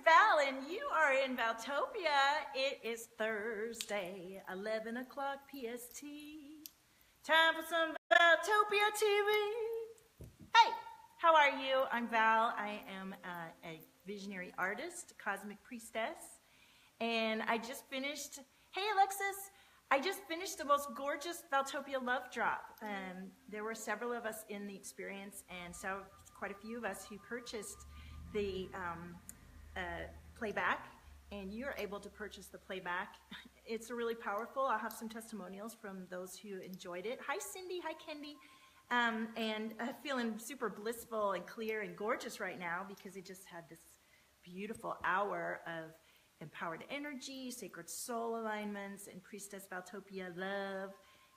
Val, and you are in Valtopia. It is Thursday, 11 o'clock PST. Time for some Valtopia TV. Hey, how are you? I'm Val. I am a visionary artist, cosmic priestess, and I just finished, hey Alexis, I just finished the most gorgeous Valtopia love drop. There were several of us in the experience, and so quite a few of us who purchased the playback, and you're able to purchase the playback. It's really powerful. I'll have some testimonials from those who enjoyed it. Hi Cindy, hi Kendi. And feeling super blissful and clear and gorgeous right now because I just had this beautiful hour of empowered energy, sacred soul alignments, and Priestess Valtopia love,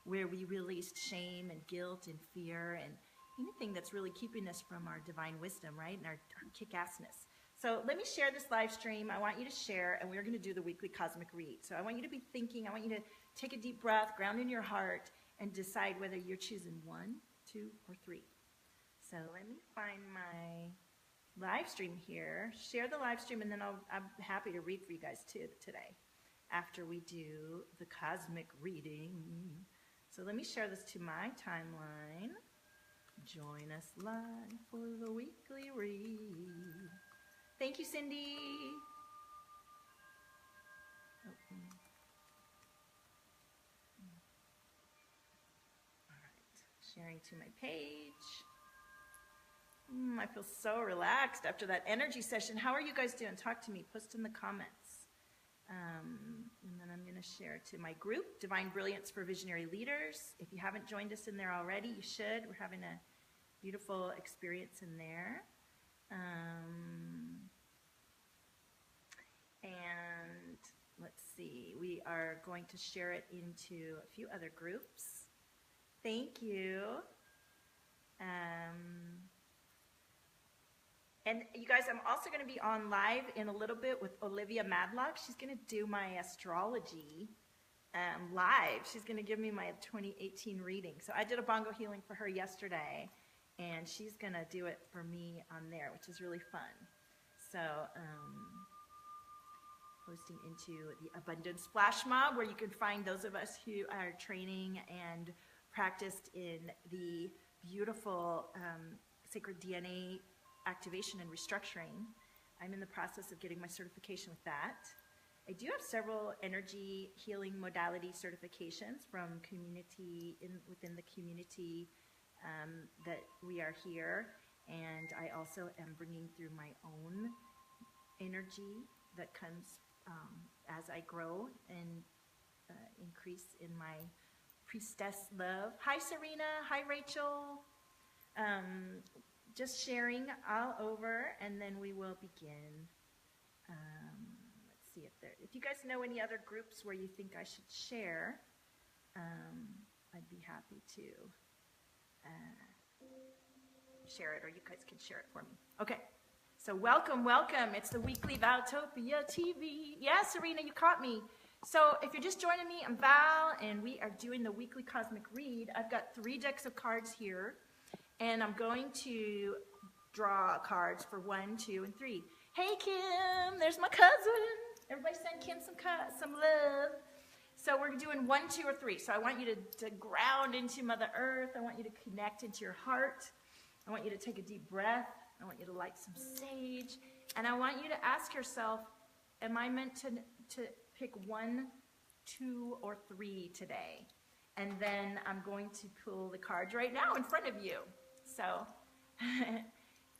where we released shame and guilt and fear and anything that's really keeping us from our divine wisdom, right, and our kick-assness. So let me share this live stream. I want you to share, and we're going to do the weekly cosmic read. So I want you to be thinking, I want you to take a deep breath, ground in your heart, and decide whether you're choosing 1, 2, or 3. So let me find my live stream here, share the live stream, and then I'm happy to read for you guys too today after we do the cosmic reading. So let me share this to my timeline. Join us live for the weekly read. Thank you, Cindy. All right, sharing to my page. I feel so relaxed after that energy session. How are you guys doing? Talk to me. Post in the comments. And then I'm going to share to my group, Divine Brilliance for Visionary Leaders. If you haven't joined us in there already, you should. We're having a beautiful experience in there. And let's see, we are going to share it into a few other groups. Thank you. And you guys, I'm also going to be on live in a little bit with Olivia Madlock. She's going to do my astrology live. She's going to give me my 2018 reading. So I did a bongo healing for her yesterday, and she's going to do it for me on there, which is really fun. So posting into the Abundance Flash Mob, where you can find those of us who are training and practiced in the beautiful sacred DNA activation and restructuring. I'm in the process of getting my certification with that. I do have several energy healing modality certifications from within the community that we are here, and I also am bringing through my own energy that comes as I grow and increase in my priestess love. Hi Serena, hi Rachel. Just sharing all over, and then we will begin. Let's see if you guys know any other groups where you think I should share, I'd be happy to share it, or you guys can share it for me. Okay, so welcome. It's the weekly Valtopia TV. Yeah, Serena, you caught me. So if you're just joining me, I'm Val, and we are doing the weekly cosmic read. I've got 3 decks of cards here, and I'm going to draw cards for 1, 2, and 3. Hey, Kim, there's my cousin. Everybody send Kim some love. So we're doing 1, 2, or 3. So I want you to ground into Mother Earth. I want you to connect into your heart. I want you to take a deep breath. I want you to light some sage. And I want you to ask yourself, am I meant to pick 1, 2, or 3 today? And then I'm going to pull the cards right now in front of you. So,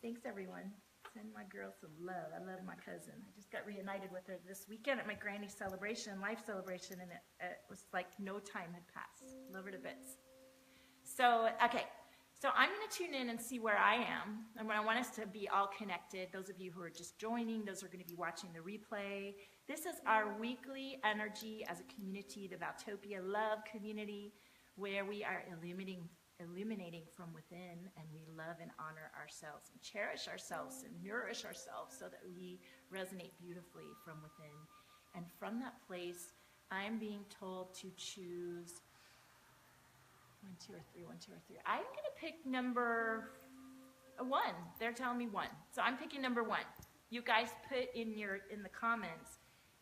thanks everyone. Send my girl some love. I love my cousin. I just got reunited with her this weekend at my granny celebration, life celebration, and it was like no time had passed. Love her to bits. So, okay. So I'm going to tune in and see where I am. And I want us to be all connected. Those of you who are just joining, those who are going to be watching the replay. This is our weekly energy as a community, the Valtopia Love community, where we are illuminating from within, and we love and honor ourselves and cherish ourselves and nourish ourselves so that we resonate beautifully from within. And from that place, I'm being told to choose 1, 2, or 3, 1, 2, or 3. I'm going to pick number 1. They're telling me 1. So I'm picking number 1. You guys put in the comments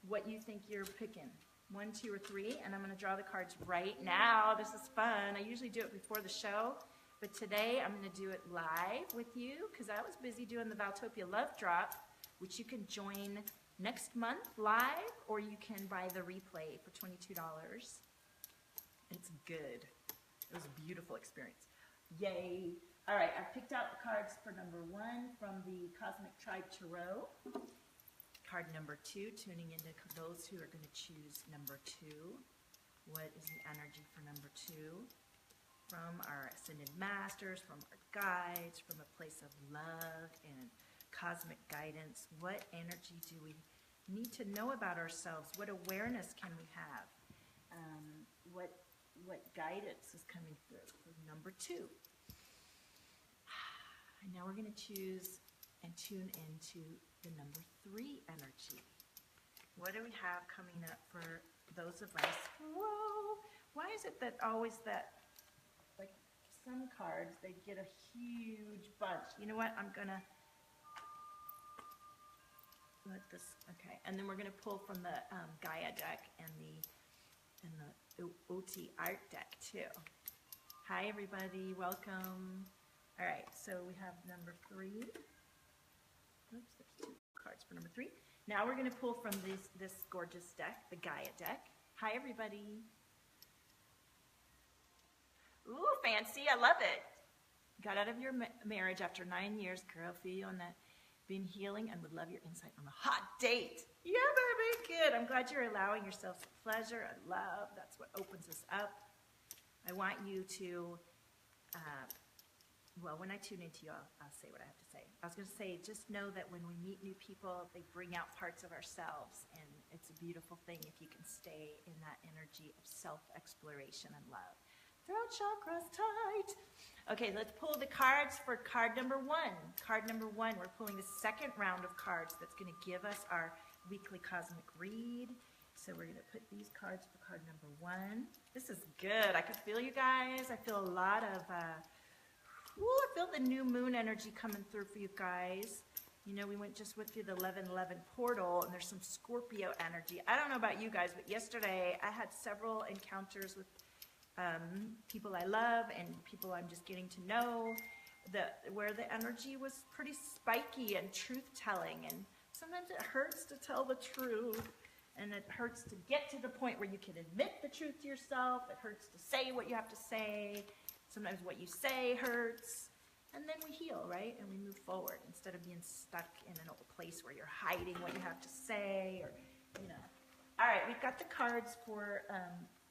what you think you're picking. 1, 2, or 3, and I'm going to draw the cards right now. This is fun. I usually do it before the show, but today I'm going to do it live with you because I was busy doing the Valtopia Love Drop, which you can join next month live, or you can buy the replay for $22. It's good. It was a beautiful experience. Yay. All right, I've picked out the cards for number 1 from the Cosmic Tribe Tarot. Card number 2, tuning into those who are going to choose number 2. What is the energy for number 2? From our Ascended Masters, from our guides, from a place of love and cosmic guidance. What energy do we need to know about ourselves? What awareness can we have? What guidance is coming through for number 2? And now we're going to choose and tune into the number 3 energy. What do we have coming up for those of us? Whoa! Why is it that always that, like some cards, they get a huge bunch? You know what? I'm going to let this, okay. And then we're going to pull from the Gaia deck and the OT art deck too. Hi everybody, welcome. All right, so we have number 3. Oops, there's 2 cards for number 3. Now we're going to pull from this gorgeous deck, the Gaia deck. Hi, everybody. Ooh, fancy. I love it. Got out of your marriage after 9 years. Girl, feel you on that. Been healing and would love your insight on a hot date. Yeah, baby. Good. I'm glad you're allowing yourself some pleasure and love. That's what opens us up. I want you to... well, when I tune into you, I'll say what I have to say. I was going to say, just know that when we meet new people, they bring out parts of ourselves, and it's a beautiful thing if you can stay in that energy of self-exploration and love. Throat chakras tight. Okay, let's pull the cards for card number 1. Card number 1, we're pulling the second round of cards that's going to give us our weekly cosmic read. So we're going to put these cards for card number 1. This is good. I can feel you guys. I feel a lot of... Ooh, I feel the new moon energy coming through for you guys. You know, we just went through the 11/11 portal, and there's some Scorpio energy. I don't know about you guys, but yesterday I had several encounters with people I love and people I'm just getting to know, where the energy was pretty spiky and truth-telling. And sometimes it hurts to tell the truth, and it hurts to get to the point where you can admit the truth to yourself. It hurts to say what you have to say. Sometimes what you say hurts, and then we heal, right? And we move forward instead of being stuck in an old place where you're hiding what you have to say, or, you know. All right, we've got the cards for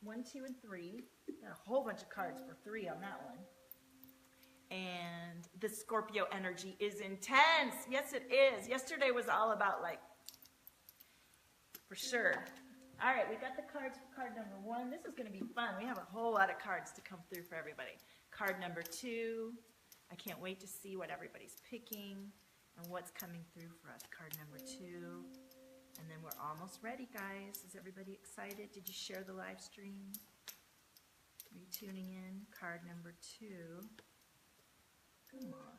1, 2, and 3. Got a whole bunch of cards for 3 on that one. And the Scorpio energy is intense. Yes, it is. Yesterday was all about, like, for sure. All right, we got the cards for card number 1. This is going to be fun. We have a whole lot of cards to come through for everybody. Card number 2. I can't wait to see what everybody's picking and what's coming through for us. Card number 2. And then we're almost ready, guys. Is everybody excited? Did you share the live stream? Are you tuning in? Card number 2. Come on.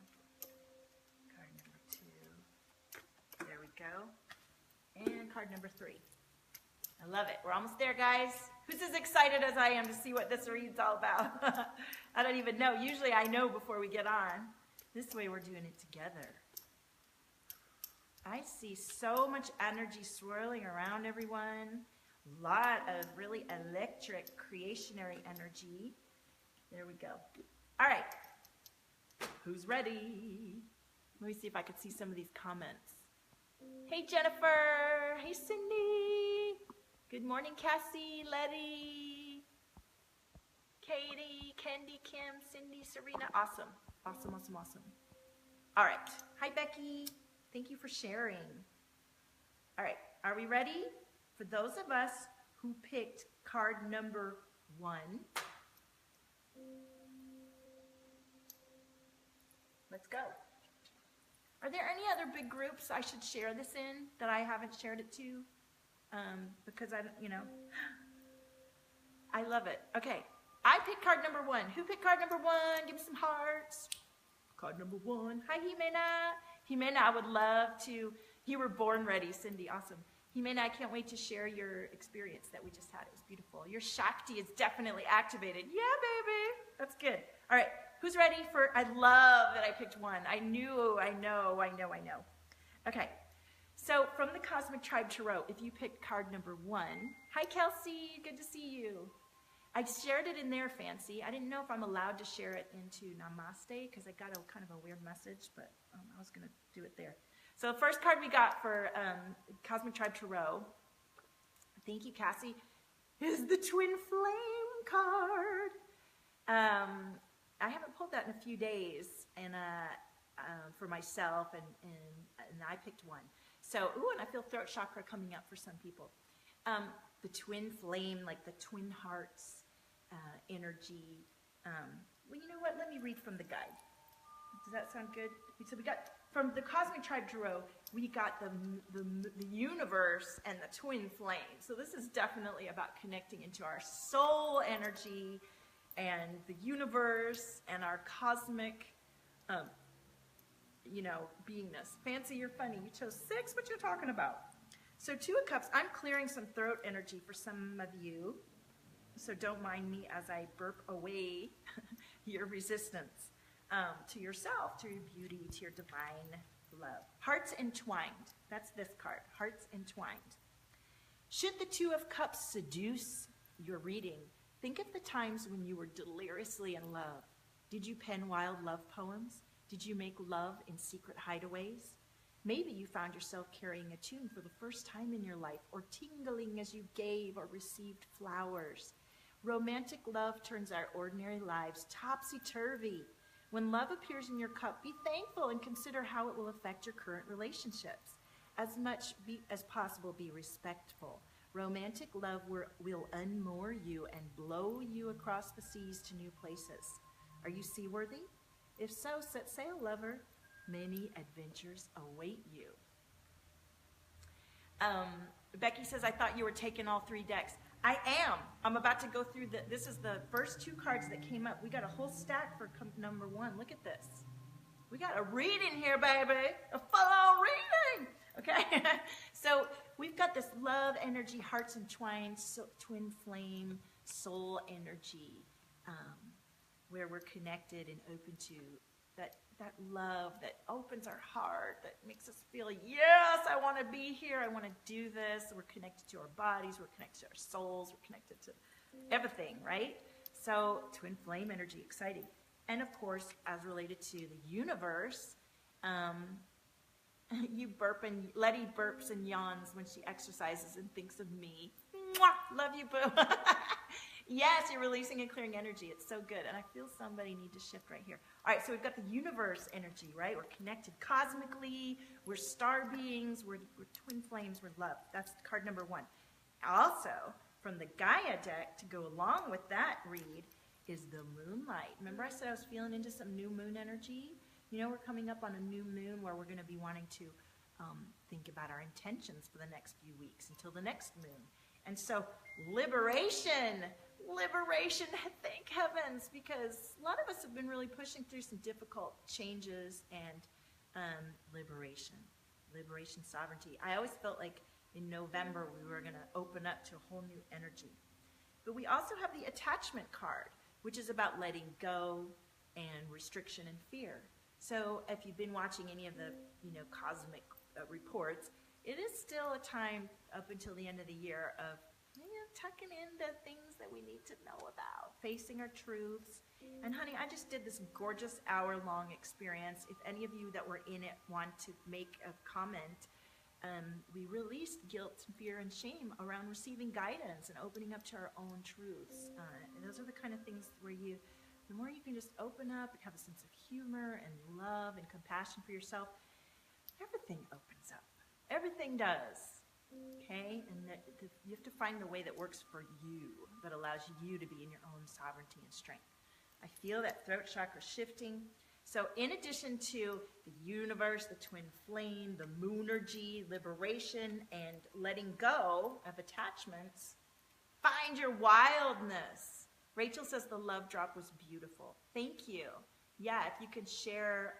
Card number 2. There we go. And card number 3. I love it. We're almost there, guys. Who's as excited as I am to see what this read's all about? I don't even know. Usually I know before we get on. This way we're doing it together. I see so much energy swirling around everyone. A lot of really electric, creationary energy. There we go. All right. Who's ready? Let me see if I can see some of these comments. Hey, Jennifer. Hey, Cindy. Good morning, Cassie, Letty, Katie, Candy, Kim, Cindy, Serena. Awesome. Awesome, awesome, awesome. All right. Hi, Becky. Thank you for sharing. All right. Are we ready? For those of us who picked card number 1, let's go. Are there any other big groups I should share this in that I haven't shared it to? Because I love it. Okay, I picked card number 1. Who picked card number 1? Give me some hearts. Card number 1. Hi, Jimena. Jimena, I would love to You were born ready, Cindy. Awesome. Himena, I can't wait to share your experience that we just had. It was beautiful. Your Shakti is definitely activated. Yeah, baby. That's good. All right. Who's ready for, I love that I picked one. I know. Okay. So from the Cosmic Tribe Tarot, if you picked card number 1, hi, Kelsey. Good to see you. I shared it in there, Fancy. I didn't know if I'm allowed to share it into Namaste because I got a kind of a weird message, but I was going to do it there. So the first card we got for Cosmic Tribe Tarot, thank you, Cassie, is the Twin Flame card. I haven't pulled that in a few days, and for myself, and I picked one. So, and I feel throat chakra coming up for some people. The Twin Flame, like the twin hearts energy. Well, you know what? Let me read from the guide. Does that sound good? So we got, from the Cosmic Tribe Tarot, we got the universe and the twin flame. So this is definitely about connecting into our soul energy and the universe and our cosmic, beingness. Fancy, you're funny. You chose 6. What you talking about? So 2 of Cups, I'm clearing some throat energy for some of you. So don't mind me as I burp away your resistance. To yourself, to your beauty, to your divine love. Hearts entwined. That's this card. Hearts entwined. Should the 2 of Cups seduce your reading, think of the times when you were deliriously in love. Did you pen wild love poems? Did you make love in secret hideaways? Maybe you found yourself carrying a tune for the first time in your life, or tingling as you gave or received flowers. Romantic love turns our ordinary lives topsy-turvy. When love appears in your cup, be thankful and consider how it will affect your current relationships. As much as possible, be respectful. Romantic love will unmoor you and blow you across the seas to new places. Are you seaworthy? If so, set sail, lover. Many adventures await you. Becky says, I thought you were taking all 3 decks. I am. I'm about to go through this is the first 2 cards that came up. We got a whole stack for number 1. Look at this. We got a reading here, baby. A full-on reading. Okay. So we've got this love energy, hearts entwined, twin flame, soul energy, where we're connected and open to that love that opens our heart, that makes us feel, yes, I want to be here, I want to do this. We're connected to our bodies, we're connected to our souls, we're connected to everything, right? So twin flame energy, exciting. And of course, as related to the universe, Letty burps and yawns when she exercises and thinks of me. Mwah! Love you, boo. Yes, you're releasing and clearing energy. It's so good. And I feel somebody need to shift right here. All right, so we've got the universe energy, right? We're connected cosmically. We're star beings. We're twin flames. We're love. That's card number 1. Also, from the Gaia deck to go along with that read is the moonlight. Remember I said I was feeling into some new moon energy? You know, we're coming up on a new moon where we're going to be wanting to think about our intentions for the next few weeks until the next moon. And so liberation, thank heavens, because a lot of us have been really pushing through some difficult changes and liberation, sovereignty. I always felt like in November we were going to open up to a whole new energy. But we also have the attachment card, which is about letting go and restriction and fear. So if you've been watching any of the cosmic reports, it is still a time up until the end of the year of tucking into things that we need to know about, facing our truths. And honey, I just did this gorgeous hour-long experience. If any of you that were in it want to make a comment, we released guilt, fear, and shame around receiving guidance and opening up to our own truths. And those are the kind of things where the more you can just open up and have a sense of humor and love and compassion for yourself, everything opens up. Everything does. Okay? And you have to find the way that works for you, that allows you to be in your own sovereignty and strength. I feel that throat chakra shifting. So in addition to the universe, the twin flame, the moonergy, liberation, and letting go of attachments, find your wildness. Rachel says the love drop was beautiful. Thank you. Yeah, if you could share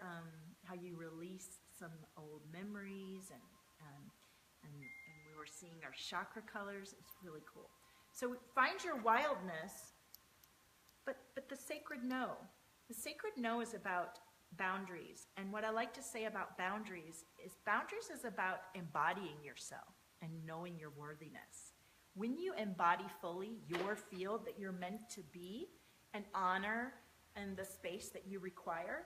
how you released some old memories and and we were seeing our chakra colors. It's really cool. So find your wildness, but the sacred no. The sacred no is about boundaries. And what I like to say about boundaries is about embodying yourself and knowing your worthiness. When you embody fully your field that you're meant to be and honor and the space that you require,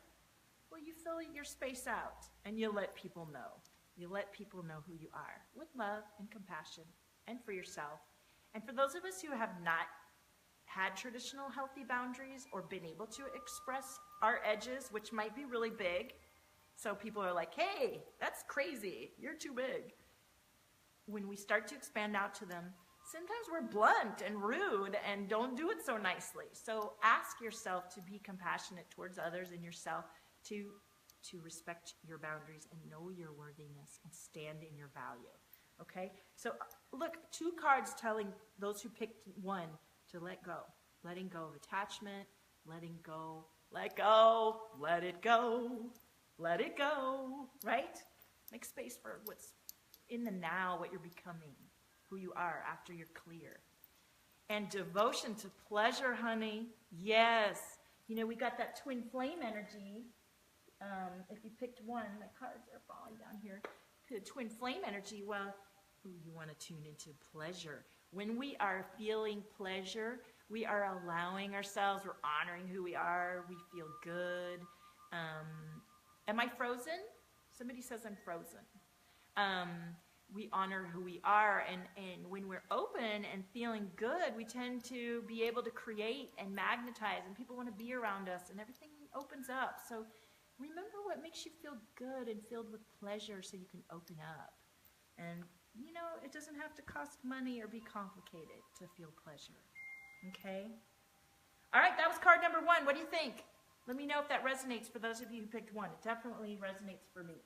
well, you fill your space out and you let people know. You let people know who you are with love and compassion and for yourself. And for those of us who have not had traditional healthy boundaries or been able to express our edges, which might be really big, so people are like, hey, that's crazy, you're too big. When we start to expand out to them, sometimes we're blunt and rude and don't do it so nicely. So ask yourself to be compassionate towards others and yourself, to respect your boundaries and know your worthiness and stand in your value. Okay? So look, 2 cards telling those who picked one to let go. Letting go of attachment, letting go, let go, let it go, let it go, right? Make space for what's in the now, what you're becoming, who you are after you're clear. And devotion to pleasure, honey. Yes. You know, we got that twin flame energy. If you picked one, my cards are falling down here. The twin flame energy, well, you want to tune into pleasure. When we are feeling pleasure, we are allowing ourselves, we're honoring who we are, we feel good. Am I frozen? Somebody says I'm frozen. We honor who we are, and when we're open and feeling good, we tend to be able to create and magnetize, and people want to be around us, and everything opens up. So remember what makes you feel good and filled with pleasure so you can open up. And, you know, it doesn't have to cost money or be complicated to feel pleasure. Okay? All right, that was card number 1. What do you think? Let me know if that resonates for those of you who picked 1. It definitely resonates for me.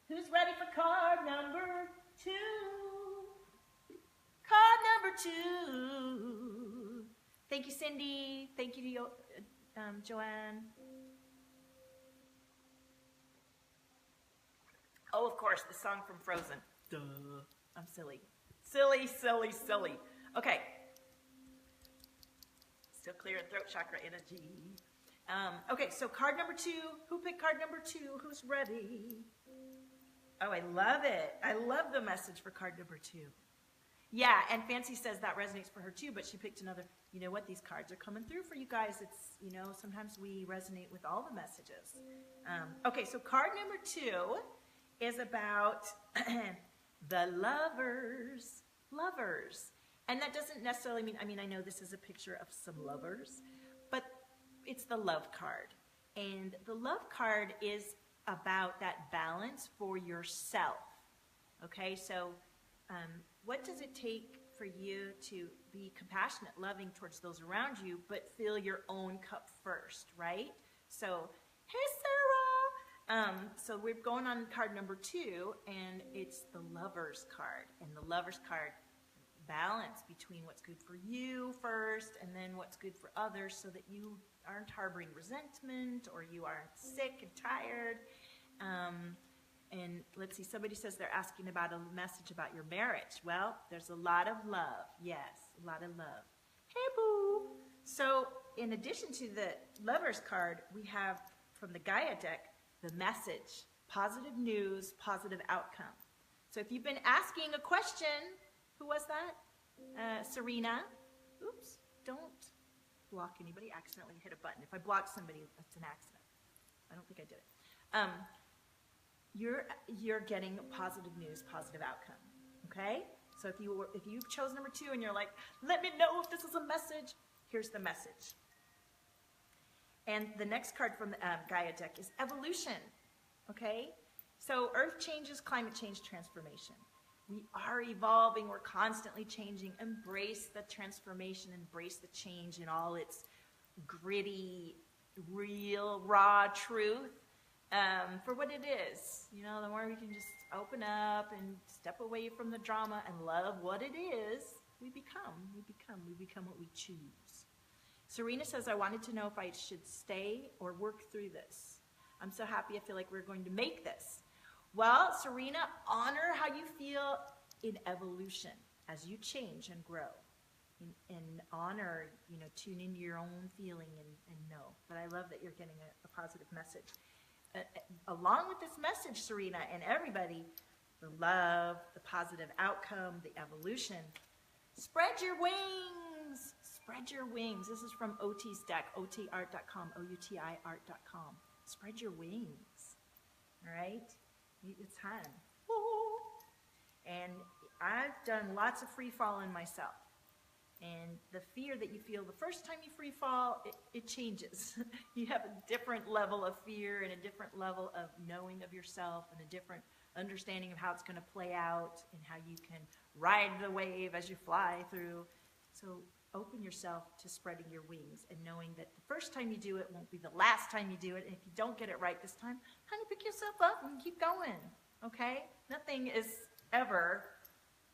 Who's ready for card number 2? Card number 2. Thank you, Cindy. Thank you, Joanne. Oh, of course, the song from Frozen. Duh. I'm silly. Silly, silly, silly. Okay. Still clearing throat chakra energy. Okay, so card number 2. Who picked card number 2? Who's ready? Oh, I love it. I love the message for card number 2. Yeah, and Fancy says that resonates for her too, but she picked another. You know what? These cards are coming through for you guys. It's, you know, sometimes we resonate with all the messages. Okay, so card number 2 is about the lovers. Lovers. And that doesn't necessarily mean, I know this is a picture of some lovers, but it's the love card. And the love card is about that balance for yourself. Okay, so what does it take for you to be compassionate, loving towards those around you, but fill your own cup first, right? So, hey, Sarah! So we're going on card number 2, and it's the lover's card. And the lover's card, balance between what's good for you first and then what's good for others so that you aren't harboring resentment or you aren't sick and tired. And let's see, somebody says they're asking about a message about your marriage. Well, there's a lot of love. Yes, a lot of love. Hey, boo. So in addition to the lover's card, we have from the Gaia deck, the message, positive news, positive outcome. So if you've been asking a question, who was that? Serena. Oops, don't block anybody. Accidentally hit a button. If I block somebody, that's an accident. I don't think I did it. You're getting positive news, positive outcome. Okay? So if you chose number 2 and you're like, let me know if this is a message, here's the message. And the next card from the Gaia deck is evolution. Okay? So earth changes, climate change, transformation. We are evolving, we're constantly changing. Embrace the transformation, embrace the change in all its gritty, real, raw truth. For what it is. You know, the more we can just open up and step away from the drama and love what it is, we become what we choose. Serena says, I wanted to know if I should stay or work through this. I'm so happy. I feel like we're going to make this. Well, Serena, honor how you feel in evolution as you change and grow. And honor, tune into your own feeling and know. But I love that you're getting a positive message. Along with this message, Serena, and everybody, the love, the positive outcome, the evolution. Spread your wings. Spread your wings. This is from OT's deck, otart.com, OUTIart.com. Spread your wings. All right? Meet with time. And I've done lots of free falling myself. And the fear that you feel the first time you free fall, it changes. You have a different level of fear and a different level of knowing of yourself and a different understanding of how it's going to play out and how you can ride the wave as you fly through. So open yourself to spreading your wings and knowing that the first time you do it won't be the last time you do it. And if you don't get it right this time, honey, pick yourself up and keep going, okay? Nothing is ever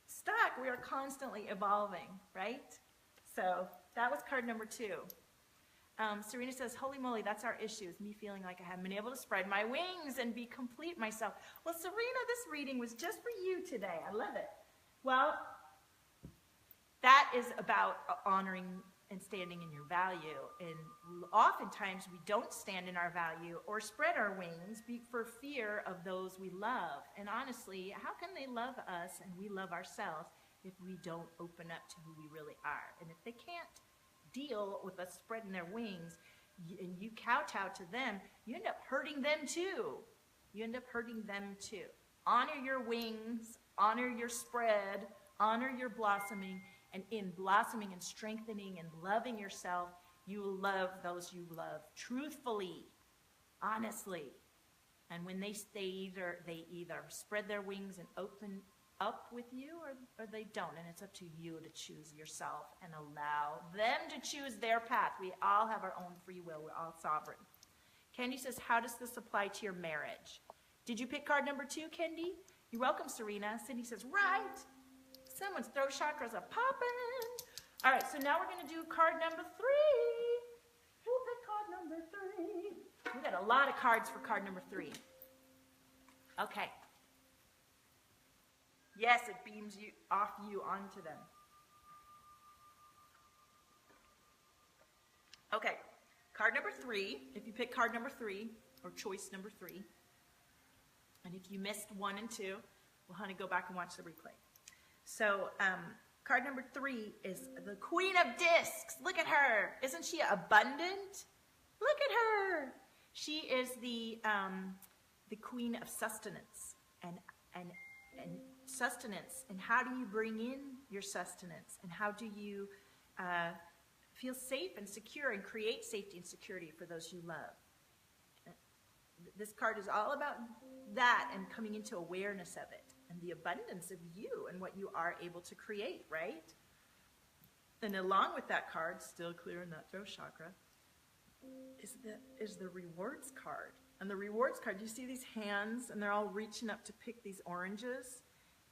stuck. We are constantly evolving, right? So that was card number 2. Serena says, holy moly, that's our issue, is me feeling like I haven't been able to spread my wings and be complete myself. Well, Serena, this reading was just for you today. I love it. Well, that is about honoring and standing in your value. And oftentimes we don't stand in our value or spread our wings for fear of those we love. And honestly, how can they love us and we love ourselves if we don't open up to who we really are? And if they can't deal with us spreading their wings and you kowtow to them, you end up hurting them too. You end up hurting them too. Honor your wings, honor your spread, honor your blossoming. And in blossoming and strengthening and loving yourself, you will love those you love truthfully, honestly. And when they either spread their wings and open up with you or they don't. And it's up to you to choose yourself and allow them to choose their path. We all have our own free will. We're all sovereign. Kendi says, how does this apply to your marriage? Did you pick card number 2, Kendi? You're welcome, Serena. Cindy says, right. Someone's throat chakras are popping. All right, so now we're going to do card number 3. Who picked card number 3? We got a lot of cards for card number 3. Okay. Yes, it beams you off you onto them. Okay, card number 3. If you pick card number 3, or choice number 3, and if you missed 1 and 2, well, honey, go back and watch the replay. So, card number 3 is the Queen of Discs. Look at her. Isn't she abundant? Look at her. She is the Queen of Sustenance and sustenance. And how do you bring in your sustenance? And how do you feel safe and secure and create safety and security for those you love? This card is all about that and coming into awareness of it. And the abundance of you and what you are able to create, right? And along with that card, still clearing that throat chakra, is the rewards card. And the rewards card, you see these hands and they're all reaching up to pick these oranges?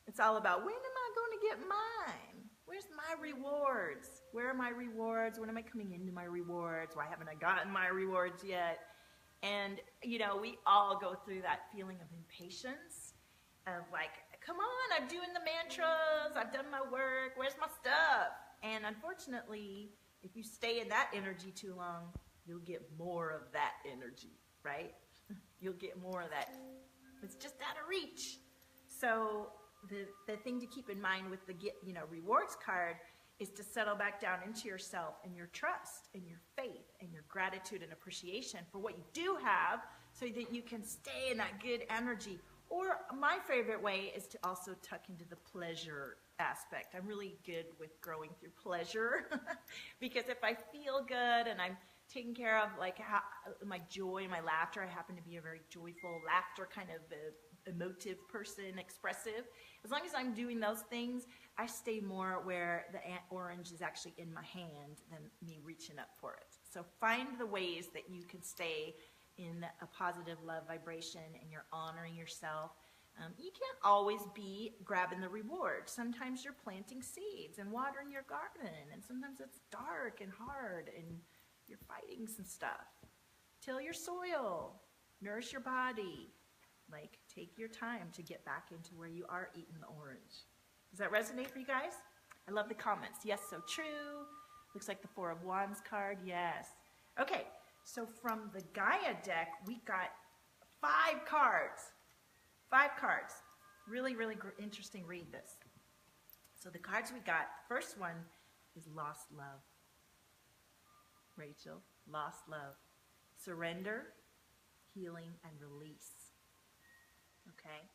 It's all about, when am I going to get mine? Where's my rewards? Where are my rewards? When am I coming into my rewards? Why haven't I gotten my rewards yet? And, we all go through that feeling of impatience. Of like, come on, I'm doing the mantras, I've done my work, where's my stuff? And unfortunately, if you stay in that energy too long, you'll get more of that energy, right? You'll get more of that. It's just out of reach. So the thing to keep in mind with the rewards card is to settle back down into yourself and your trust and your faith and your gratitude and appreciation for what you do have so that you can stay in that good energy. Or my favorite way is to also tuck into the pleasure aspect. I'm really good with growing through pleasure because if I feel good and I'm taking care of my joy, my laughter, I happen to be a very joyful laughter kind of emotive person, expressive. As long as I'm doing those things, I stay more where the orange is actually in my hand than me reaching up for it. So find the ways that you can stay in a positive love vibration and you're honoring yourself. You can't always be grabbing the reward. Sometimes you're planting seeds and watering your garden, and sometimes it's dark and hard and you're fighting some stuff. Till your soil, nourish your body, Like, take your time to get back into where you are eating the orange. Does that resonate for you guys? I love the comments. Yes, so true. Looks like the Four of Wands card. Yes. Okay, so from the Gaia deck, we got 5 cards. 5 cards. Really, really interesting read this. So the cards we got, the first one is Lost Love. Rachel, Lost Love. Surrender, healing, and release. Okay,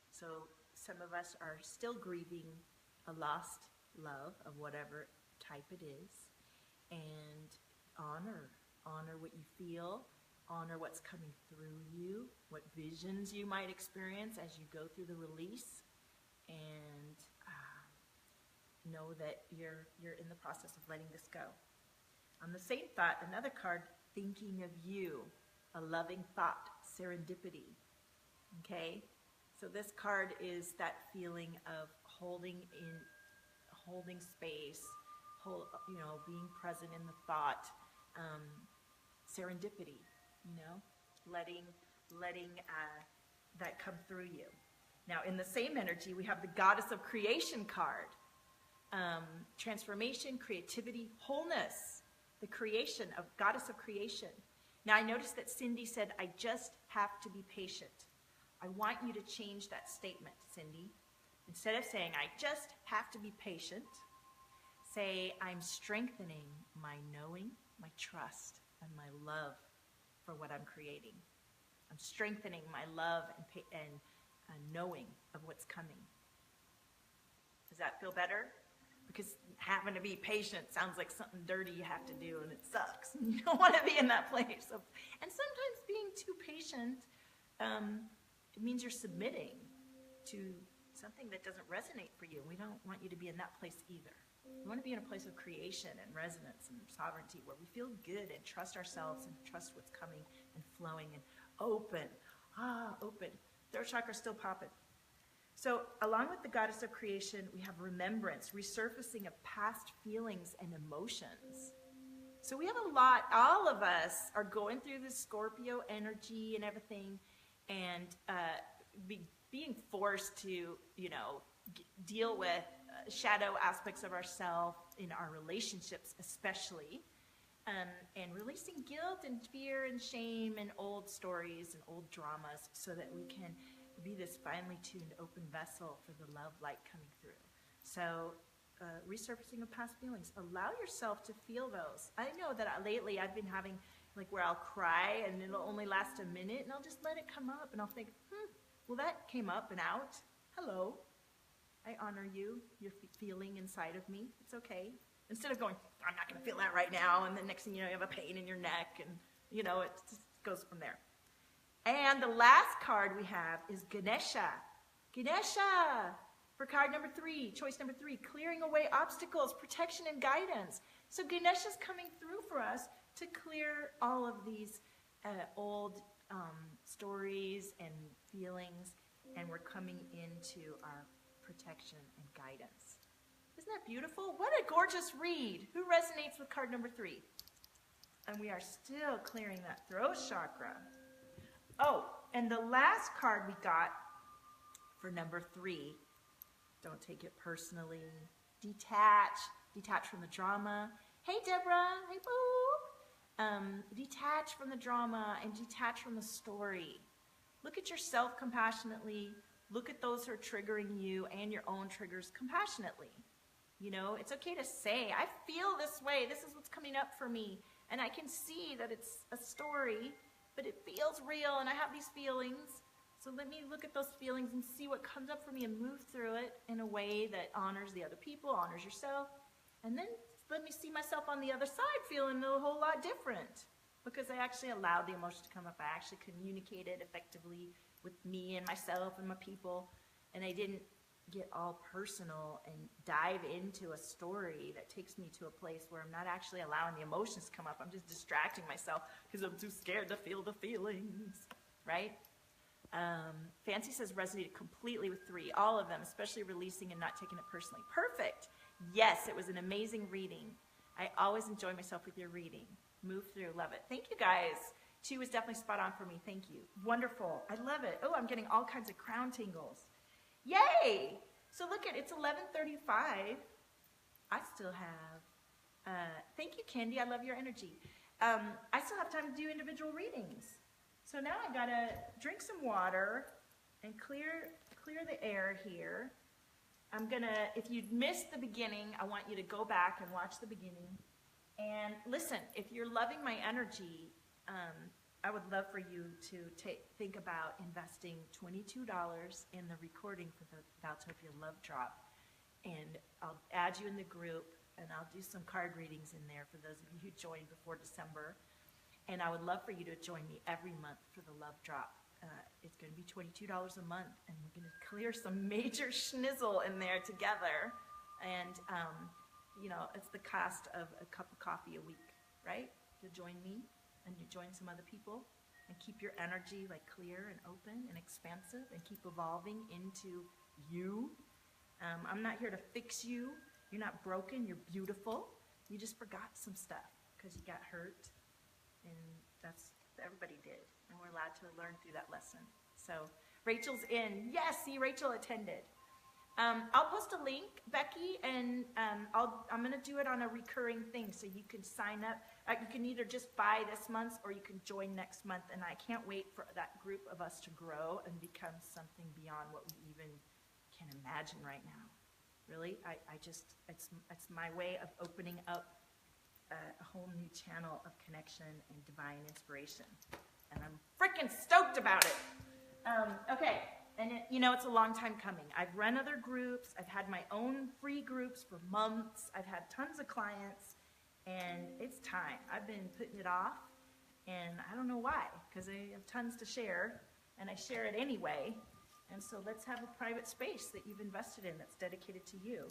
so some of us are still grieving a lost love of whatever type it is, and honor what you feel, honor what's coming through you, what visions you might experience as you go through the release, and know that you're in the process of letting this go. On the same thought, another card, thinking of you, a loving thought, serendipity. Okay, so this card is that feeling of holding space, being present in the thought, serendipity, letting that come through you. Now, in the same energy, we have the Goddess of Creation card, transformation, creativity, wholeness, the creation of Goddess of Creation. Now, I noticed that Cindy said, I just have to be patient. I want you to change that statement, Cindy. Instead of saying, I just have to be patient, say, I'm strengthening my knowing, my trust, and my love for what I'm creating. I'm strengthening my love and knowing of what's coming. Does that feel better? Because having to be patient sounds like something dirty you have to do, and it sucks. You don't want to be in that place. And sometimes being too patient, it means you're submitting to something that doesn't resonate for you. We don't want you to be in that place either. We want to be in a place of creation and resonance and sovereignty where we feel good and trust ourselves and trust what's coming and flowing and open. Open. Throat chakra's still popping. So along with the Goddess of Creation, we have remembrance, resurfacing of past feelings and emotions. So we have a lot, all of us are going through this Scorpio energy and everything, and being forced to, deal with shadow aspects of ourselves in our relationships especially, and releasing guilt and fear and shame and old stories and old dramas so that we can be this finely tuned open vessel for the love light coming through. So resurfacing of past feelings, allow yourself to feel those. I know that lately I've been having where I'll cry and it'll only last a minute and I'll just let it come up and I'll think, well, that came up and out. Hello, I honor you, your feeling inside of me. It's okay. Instead of going, I'm not going to feel that right now, and then next thing you know, you have a pain in your neck, and it just goes from there. And the last card we have is Ganesha. Ganesha for card number 3, choice number 3, clearing away obstacles, protection, and guidance. So Ganesha's coming through for us to clear all of these old stories and feelings, and we're coming into our protection and guidance. Isn't that beautiful? What a gorgeous read. Who resonates with card number 3? And we are still clearing that throat chakra. Oh, and the last card we got for number 3, don't take it personally. Detach from the drama. Hey, Deborah. Hey, boo. Detach from the drama and detach from the story. Look at yourself compassionately. Look at those who are triggering you and your own triggers compassionately. It's okay to say, I feel this way. This is what's coming up for me. And I can see that it's a story, but it feels real and I have these feelings. So let me look at those feelings and see what comes up for me and move through it in a way that honors the other people, honors yourself. And then let me see myself on the other side feeling a whole lot different because I actually allowed the emotion to come up. I actually communicated effectively with me and myself and my people. And I didn't get all personal and dive into a story that takes me to a place where I'm not actually allowing the emotions to come up. I'm just distracting myself because I'm too scared to feel the feelings, right? Fancy says resonated completely with 3, all of them, especially releasing and not taking it personally. Perfect. Yes, it was an amazing reading. I always enjoy myself with your reading. Move through, love it. Thank you guys. 2 is definitely spot on for me. Thank you. Wonderful. I love it. Oh, I'm getting all kinds of crown tingles. Yay! So look at, it's 11:35. I still have, thank you, Candy. I love your energy. I still have time to do individual readings. So now I gotta drink some water and clear the air here. I'm gonna, if you missed the beginning, I want you to go back and watch the beginning. And listen, if you're loving my energy, I would love for you to think about investing $22 in the recording for the Valtopia Love Drop. And I'll add you in the group, and I'll do some card readings in there for those of you who joined before December. And I would love for you to join me every month for the Love Drop. It's going to be $22 a month, and we're going to clear some major schnizzle in there together. And, you know, it's the cost of a cup of coffee a week, right? To join me and to join some other people and keep your energy like clear and open and expansive and keep evolving into you. I'm not here to fix you. You're not broken. You're beautiful. You just forgot some stuff because you got hurt, and that's everybody did, and we're allowed to learn through that lesson. So Rachel's in. Yes, see, Rachel attended. I'll post a link, Becky, and I'm going to do it on a recurring thing, so you can sign up. You can either just buy this month or you can join next month, and I can't wait for that group of us to grow and become something beyond what we even can imagine right now. Really, I just, it's my way of opening up a whole new channel of connection and divine inspiration, and I'm freaking stoked about it. Okay. And you know, it's a long time coming. I've run other groups. I've had my own free groups for months. I've had tons of clients, and it's time. I've been putting it off, and I don't know why, because I have tons to share, and I share it anyway. And so let's have a private space that you've invested in that's dedicated to you.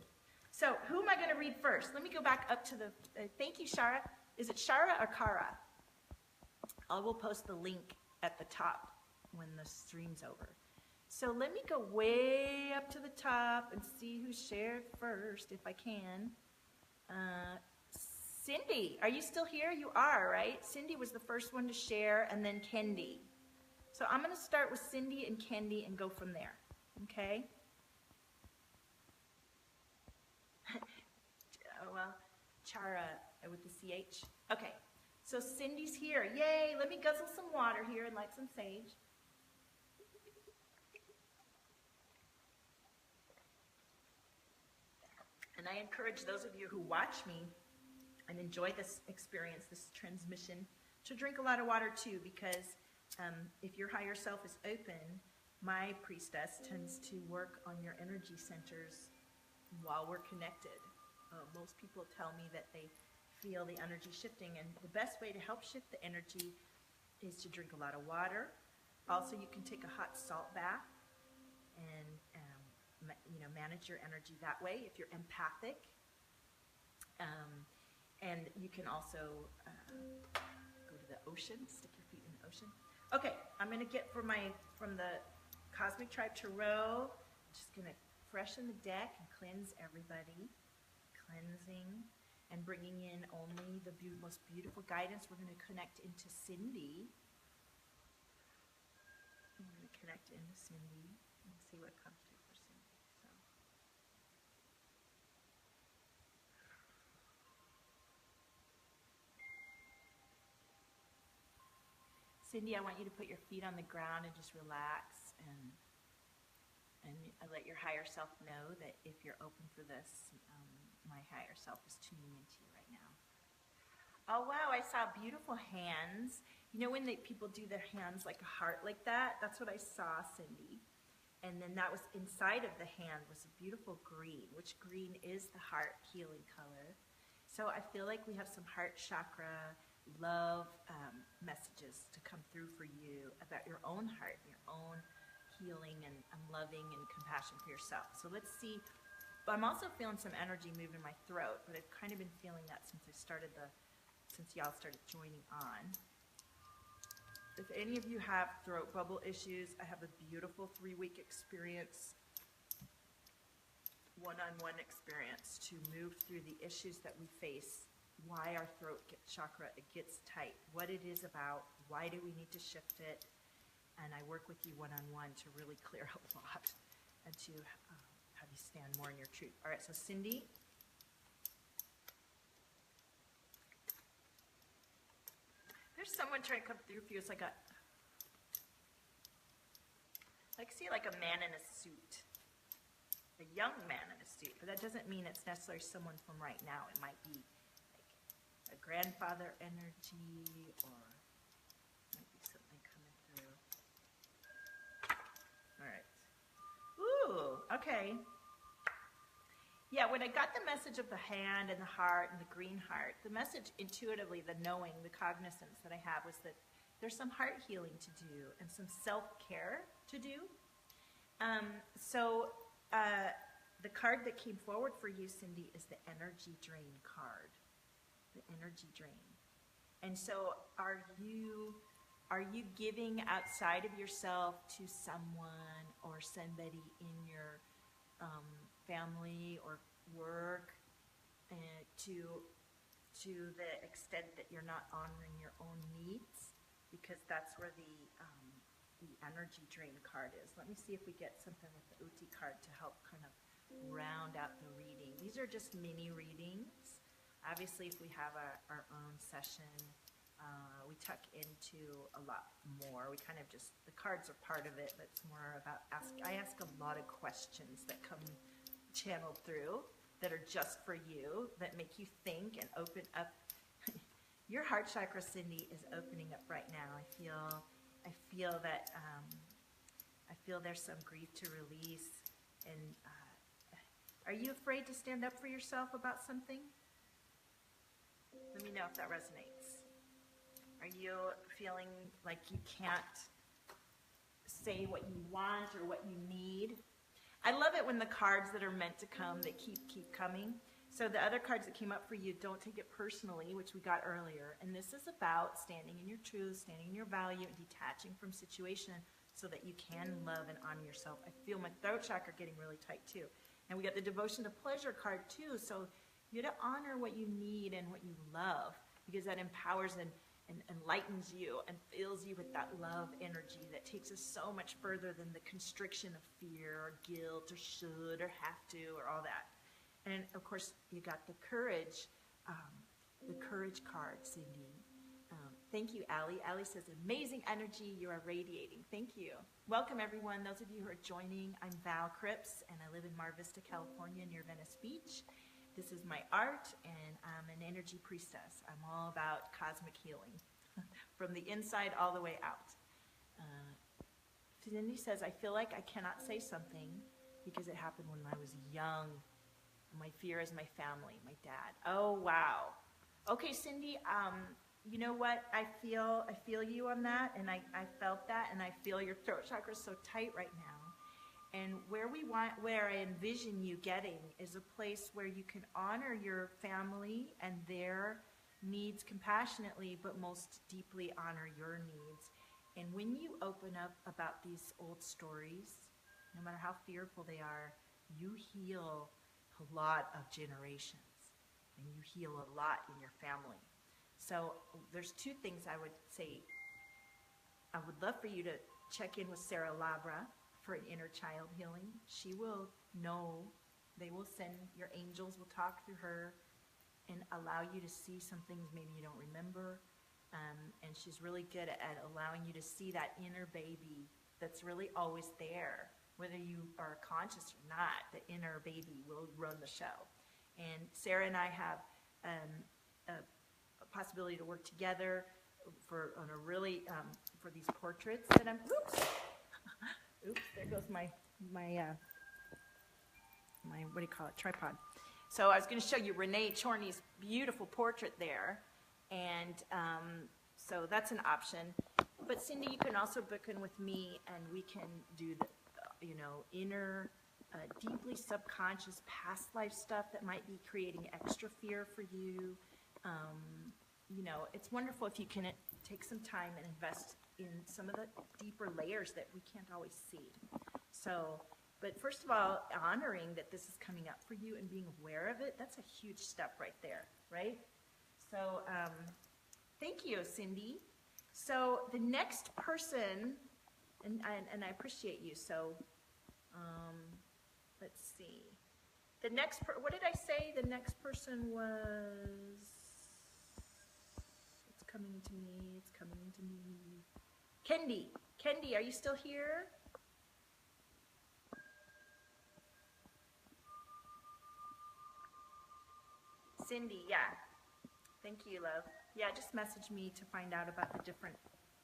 So who am I going to read first? Let me go back up to the, thank you, Shara. Is it Shara or Kara? I will post the link at the top when the stream's over. So let me go way up to the top and see who shared first, if I can. Cindy, are you still here? You are, right? Cindy was the first one to share, and then Kendi. So I'm going to start with Cindy and Kendi and go from there, okay? Well, Chara with the CH. Okay, so Cindy's here. Yay, let me guzzle some water here and light some sage. And I encourage those of you who watch me and enjoy this experience, this transmission, to drink a lot of water too, because if your higher self is open, my priestess tends to work on your energy centers while we're connected. Most people tell me that they feel the energy shifting, and the best way to help shift the energy is to drink a lot of water. Also, you can take a hot salt bath and manage your energy that way if you're empathic. And you can also go to the ocean, stick your feet in the ocean. Okay, I'm going to get from the Cosmic Tribe Tarot, just going to freshen the deck and cleanse everybody. Cleansing and bringing in only the most beautiful guidance. We're going to connect into Cindy. I'm going to connect into Cindy and see what comes through for Cindy. So. Cindy, I want you to put your feet on the ground and just relax and let your higher self know that if you're open for this, my higher self is tuning into you right now. Oh, wow, I saw beautiful hands. You know when people do their hands like a heart like that? That's what I saw, Cindy. And then that was inside of the hand was a beautiful green, which green is the heart healing color. So I feel like we have some heart chakra love messages to come through for you about your own heart, your own healing and loving and compassion for yourself. So let's see. But I'm also feeling some energy move in my throat, but I've kind of been feeling that since y'all started joining on. If any of you have throat bubble issues, I have a beautiful 3-week experience, one-on-one experience to move through the issues that we face why our chakra it gets tight, what it is about, why do we need to shift it, and I work with you one-on-one to really clear a lot and to have you stand more in your truth. All right, so Cindy. There's someone trying to come through for you. It's like see like a man in a suit. A young man in a suit. But that doesn't mean it's necessarily someone from right now. It might be like a grandfather energy, or might be something coming through. All right. Ooh, okay. Yeah, when I got the message of the hand and the heart and the green heart, the message intuitively, the knowing, the cognizance that I have was that there's some heart healing to do and some self-care to do. The card that came forward for you, Cindy, is the energy drain card. The energy drain. And so are you giving outside of yourself to someone or somebody in your family or work, to the extent that you're not honoring your own needs? Because that's where the energy drain card is. Let me see if we get something with the Uti card to help kind of round out the reading. These are just mini readings. Obviously, if we have our own session, we tuck into a lot more. We kind of just, the cards are part of it, but it's more about I ask a lot of questions that come channeled through that are just for you, that make you think and open up. Your heart chakra, Cindy, is opening up right now. I feel that I feel there's some grief to release. And are you afraid to stand up for yourself about something? Let me know if that resonates. Are you feeling like you can't say what you want or what you need? I love it when the cards that are meant to come, they keep coming. So the other cards that came up for you, don't take it personally, which we got earlier. And this is about standing in your truth, standing in your value, and detaching from situation so that you can love and honor yourself. I feel my throat chakra getting really tight too. And we got the devotion to pleasure card too. So you got to honor what you need and what you love, because that empowers and enlightens you and fills you with that love energy that takes us so much further than the constriction of fear or guilt or should or have to or all that. And of course, you got the courage card, Cindy. Thank you, Allie. Allie says, amazing energy you are radiating. Thank you. Welcome, everyone. Those of you who are joining, I'm Val Cripps, and I live in Mar Vista, California, near Venice Beach. This is my art, and I'm an energy priestess. I'm all about cosmic healing, from the inside all the way out. Cindy says, I feel like I cannot say something because it happened when I was young. My fear is my family, my dad. Oh, wow. Okay, Cindy, you know what? I feel you on that, and I felt that, and I feel your throat chakra is so tight right now. And where I envision you getting is a place where you can honor your family and their needs compassionately, but most deeply honor your needs. And when you open up about these old stories, no matter how fearful they are, you heal a lot of generations, and you heal a lot in your family. So there's two things I would say. I would love for you to check in with Sarah Labra for an inner child healing. She will know, they will send, your angels will talk through her and allow you to see some things maybe you don't remember. And she's really good at allowing you to see that inner baby that's really always there. Whether you are conscious or not, the inner baby will run the show. And Sarah and I have a possibility to work together for these portraits that I'm. Oops, there goes my what do you call it? Tripod. So I was going to show you Renee Chorney's beautiful portrait there, and so that's an option. But Cindy, you can also book in with me, and we can do the inner, deeply subconscious past life stuff that might be creating extra fear for you. It's wonderful if you can take some time and invest in some of the deeper layers that we can't always see. So, but first of all, honoring that this is coming up for you and being aware of it, that's a huge step right there, right? So thank you, Cindy. So the next person, and I appreciate you. So let's see. The next, what did I say? The next person was, it's coming to me, it's coming to me. Kendi. Kendi, are you still here? Cindy, yeah. Thank you, love. Yeah, just message me to find out about the different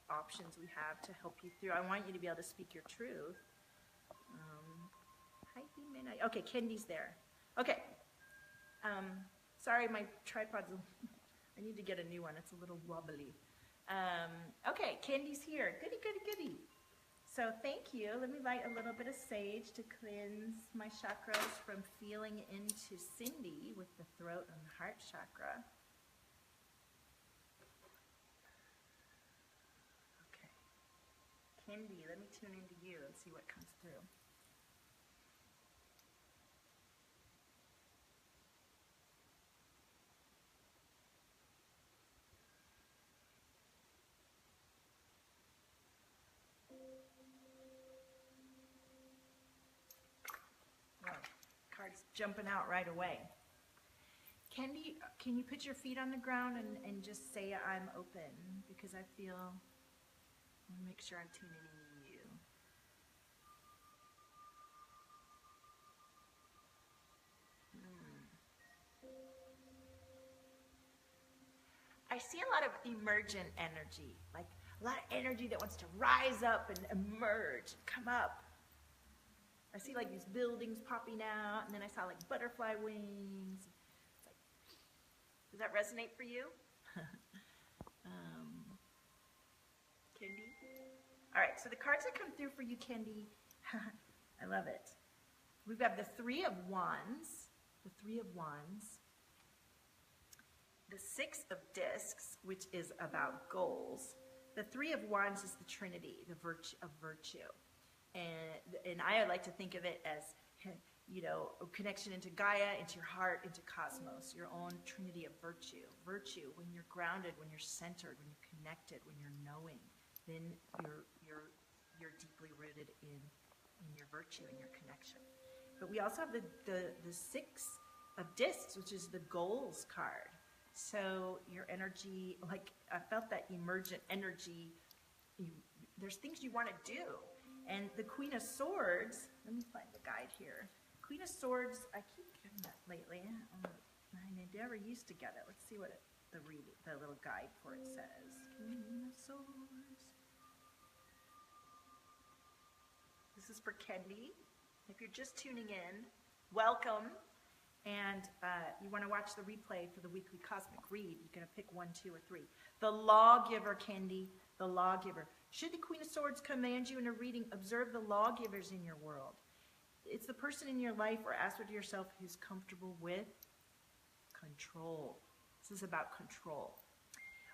options we have to help you through. I want you to be able to speak your truth. Hi, Midnight. Okay, Kendi's there. Okay. Sorry, my tripod's, I need to get a new one. It's a little wobbly. Okay, Kendi's here. Goody, goody, goody. So thank you. Let me light a little bit of sage to cleanse my chakras from feeling into Cindy with the throat and the heart chakra. Okay. Kendi, let me tune into you and see what comes through. Cards jumping out right away. Kendi, can you put your feet on the ground and just say I'm open? Because I feel, I want to make sure I'm tuning into you. I see a lot of emergent energy, like a lot of energy that wants to rise up and emerge, come up. I see like these buildings popping out, and then I saw like butterfly wings. It's like, does that resonate for you? Kendi? All right, so the cards that come through for you, Kendi, I love it. We've got the Three of Wands, the Three of Wands, the Six of Discs, which is about goals. The Three of Wands is the Trinity, the virtue of virtue. And I like to think of it as, you know, a connection into Gaia, into your heart, into cosmos, your own trinity of virtue. Virtue, when you're grounded, when you're centered, when you're connected, when you're knowing, then you're deeply rooted in your virtue and your connection. But we also have the Six of Discs, which is the goals card. So your energy, like I felt that emergent energy, there's things you want to do. And the Queen of Swords, let me find the guide here. Queen of Swords, I keep getting that lately. I never used to get it. Let's see what the little guide for it says. Queen of Swords. This is for Kendi. If you're just tuning in, welcome. And you want to watch the replay for the weekly cosmic read, you're going to pick 1, 2, or 3. The Lawgiver, Kendi, the Lawgiver. Should the Queen of Swords command you in a reading, observe the lawgivers in your world. It's the person in your life, or ask it yourself, who's comfortable with control. This is about control.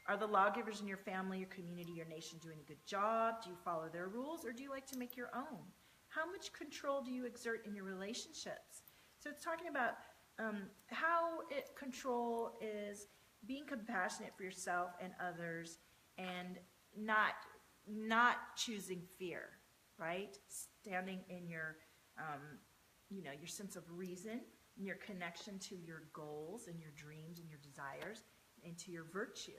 Are the lawgivers in your family, your community, your nation doing a good job? Do you follow their rules, or do you like to make your own? How much control do you exert in your relationships? So it's talking about how control is being compassionate for yourself and others, and not choosing fear, right? Standing in your, your sense of reason, and your connection to your goals and your dreams and your desires, and to your virtue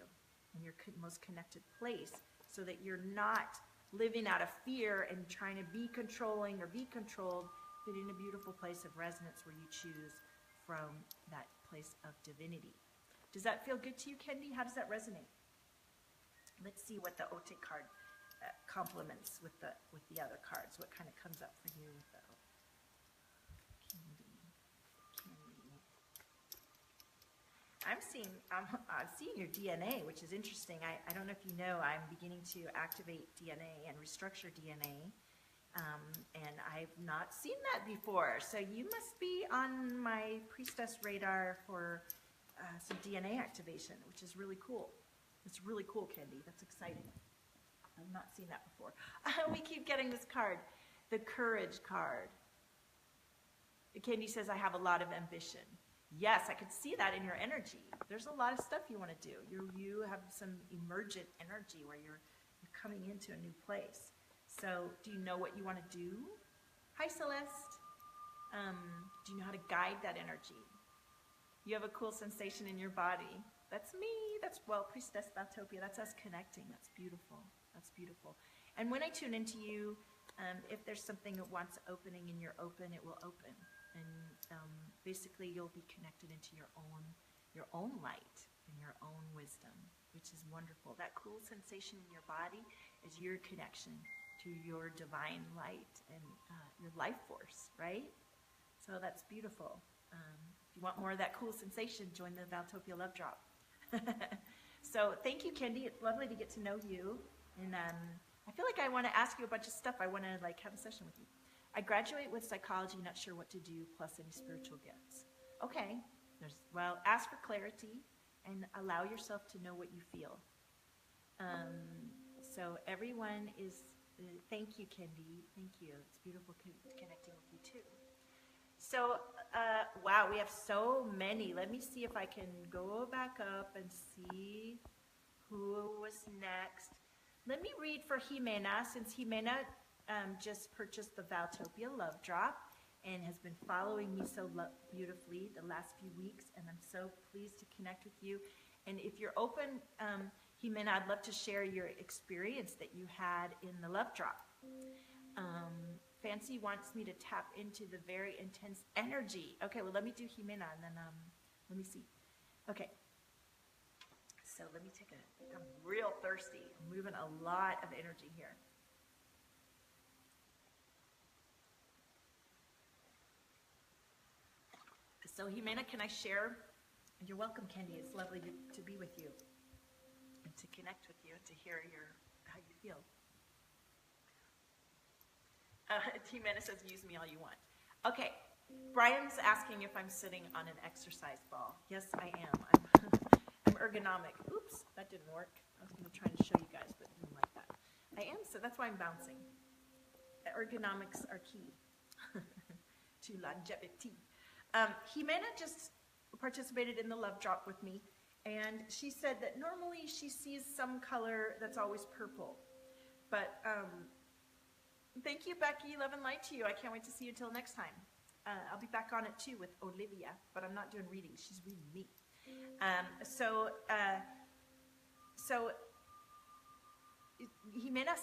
and your most connected place, so that you're not living out of fear and trying to be controlling or be controlled, but in a beautiful place of resonance where you choose from that place of divinity. Does that feel good to you, Kendi? How does that resonate? Let's see what the Ote card complements with the other cards. What kind of comes up for you with the Kendi? I'm seeing your DNA, which is interesting. I don't know if you know, I'm beginning to activate DNA and restructure DNA. And I've not seen that before. So you must be on my priestess radar for some DNA activation, which is really cool. It's really cool, Kendi. That's exciting. I've not seen that before. We keep getting this card, the Courage card. Kendi says, I have a lot of ambition. Yes, I could see that in your energy. There's a lot of stuff you want to do. You have some emergent energy where you're coming into a new place. So do you know what you want to do? Hi, Celeste. Do you know how to guide that energy? You have a cool sensation in your body. That's me. That's, well, Priestess Valtopia. That's us connecting. That's beautiful. That's beautiful. And when I tune into you, if there's something that wants opening and you're open, it will open. And basically, you'll be connected into your own light and your own wisdom, which is wonderful. That cool sensation in your body is your connection to your divine light and your life force, right? So that's beautiful. If you want more of that cool sensation, join the Valtopia Love Drop. So thank you, Kendi. It's lovely to get to know you. And I feel like I want to ask you a bunch of stuff. I want to have a session with you. I graduate with psychology, not sure what to do, plus any spiritual gifts. Okay. Well, ask for clarity and allow yourself to know what you feel. So everyone is, thank you, Kendi. Thank you. It's beautiful connecting with you too. So, wow, we have so many. Let me see if I can go back up and see who was next. Let me read for Jimena, since Jimena just purchased the Valtopia Love Drop and has been following me so beautifully the last few weeks, and I'm so pleased to connect with you. And if you're open, Jimena, I'd love to share your experience that you had in the Love Drop. Fancy wants me to tap into the very intense energy. Okay, well, let me do Jimena, and then let me see. Okay. So let me take I'm real thirsty. I'm moving a lot of energy here. So Jimena, can I share? You're welcome, Kendi. It's lovely to be with you and to connect with you and to hear how you feel. Jimena says, use me all you want. Okay, Brian's asking if I'm sitting on an exercise ball. Yes, I am. I'm ergonomic. Oops, that didn't work. I was going to try to show you guys, but didn't like that. I am, so that's why I'm bouncing. Ergonomics are key to longevity. Jimena just participated in the Love Drop with me, and she said that normally she sees some color that's always purple. But thank you, Becky. Love and light to you. I can't wait to see you till next time. I'll be back on it too with Olivia, but I'm not doing readings. She's reading me. So Jimena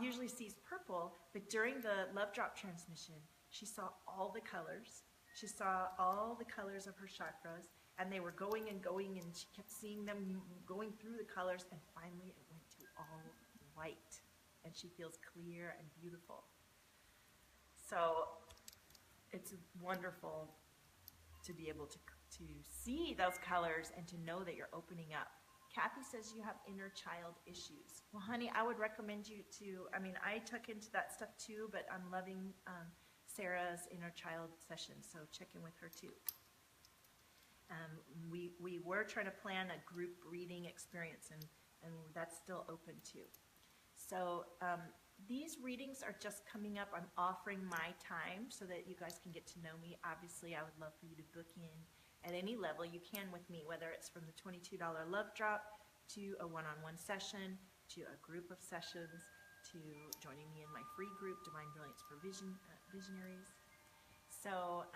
usually sees purple, but during the Love Drop transmission, she saw all the colors. She saw all the colors of her chakras, and they were going and going, and she kept seeing them going through the colors, and finally it went to all white, and she feels clear and beautiful. So it's wonderful to be able to see those colors and to know that you're opening up. Kathy says you have inner child issues. Well, honey, I would recommend you to, I took into that stuff too, but I'm loving Sarah's inner child session, so check in with her too. We were trying to plan a group reading experience, and that's still open too. So these readings are just coming up. I'm offering my time so that you guys can get to know me. Obviously, I would love for you to book in at any level you can with me, whether it's from the $22 Love Drop to a one-on-one session, to a group of sessions, to joining me in my free group, Divine Brilliance for Visionaries. So,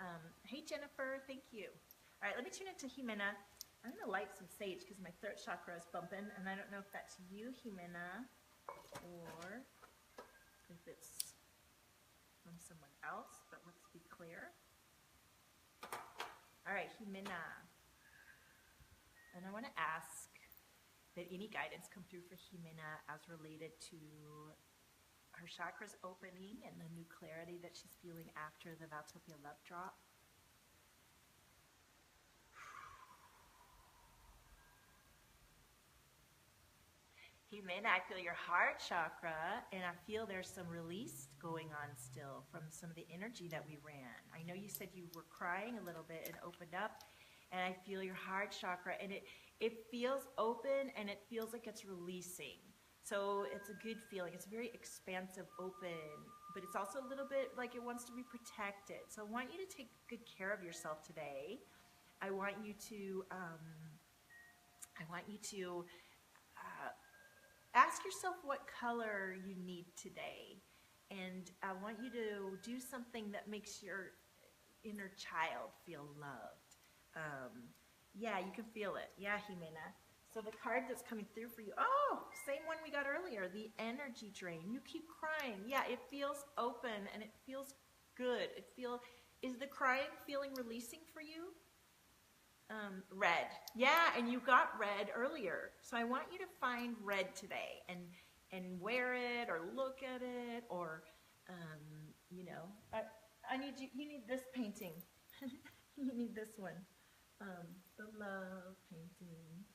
hey Jennifer, thank you. All right, let me tune into Jimena. I'm going to light some sage because my throat chakra is bumping, and I don't know if that's you, Jimena, or if it's from someone else, but let's be clear. All right, Jimena. And I want to ask that any guidance come through for Jimena as related to her chakras opening and the new clarity that she's feeling after the Valtopia Love Drop. Jimena, I feel your heart chakra, and I feel there's some release going on still from some of the energy that we ran. I know you said you were crying a little bit and opened up, and I feel your heart chakra, and it feels open, and it feels like it's releasing. So it's a good feeling. It's very expansive, open, but it's also a little bit like it wants to be protected. So I want you to take good care of yourself today. I want you to ask yourself what color you need today. And I want you to do something that makes your inner child feel loved. Yeah, you can feel it. Yeah, Jimena. So the card that's coming through for you, oh, same one we got earlier, the energy drain. You keep crying. Yeah, it feels open and it feels good. Is the crying feeling releasing for you? Red. Yeah, and you got red earlier. So I want you to find red today and wear it or look at it or, you know, you need this painting. You need this one. The love painting.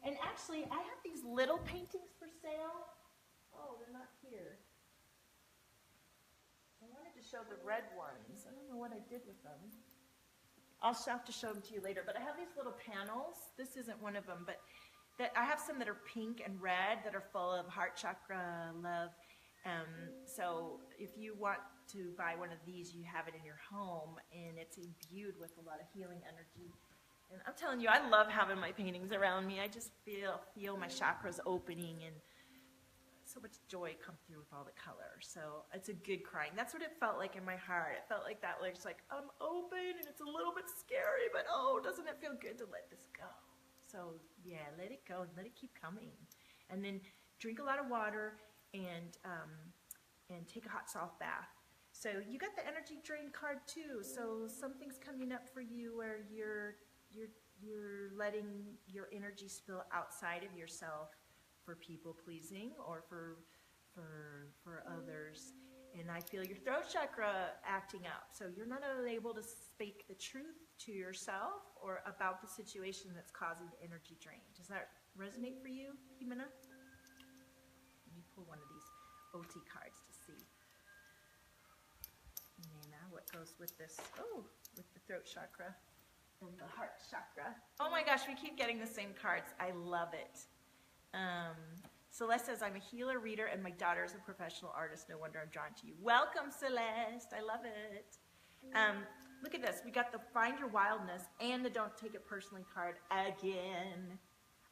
And actually, I have these little paintings for sale. Oh, they're not here. I wanted to show the red ones. I don't know what I did with them. I'll have to show them to you later. But I have these little panels. This isn't one of them, but I have some that are pink and red that are full of heart chakra love. So if you want to buy one of these, you have it in your home, and it's imbued with a lot of healing energy. And I'm telling you, I love having my paintings around me. I just feel my chakras opening and so much joy come through with all the color. So it's a good crying. That's what it felt like in my heart. It felt like that, like, it's like, I'm open and it's a little bit scary, but oh, doesn't it feel good to let this go? So yeah, let it go and let it keep coming. And then drink a lot of water and take a hot salt bath. So you got the energy drain card too. So something's coming up for you where you're letting your energy spill outside of yourself for people pleasing or for others. And I feel your throat chakra acting up. So you're not able to speak the truth to yourself or about the situation that's causing the energy drain. Does that resonate for you, Jimena? Let me pull one of these OT cards to see. Nana, what goes with this? Oh, with the throat chakra and the heart chakra. Oh my gosh, we keep getting the same cards. I love it. Celeste says, I'm a healer, reader, and my daughter is a professional artist. No wonder I'm drawn to you. Welcome, Celeste. I love it. Look at this. We got the Find Your Wildness and the Don't Take It Personally card again.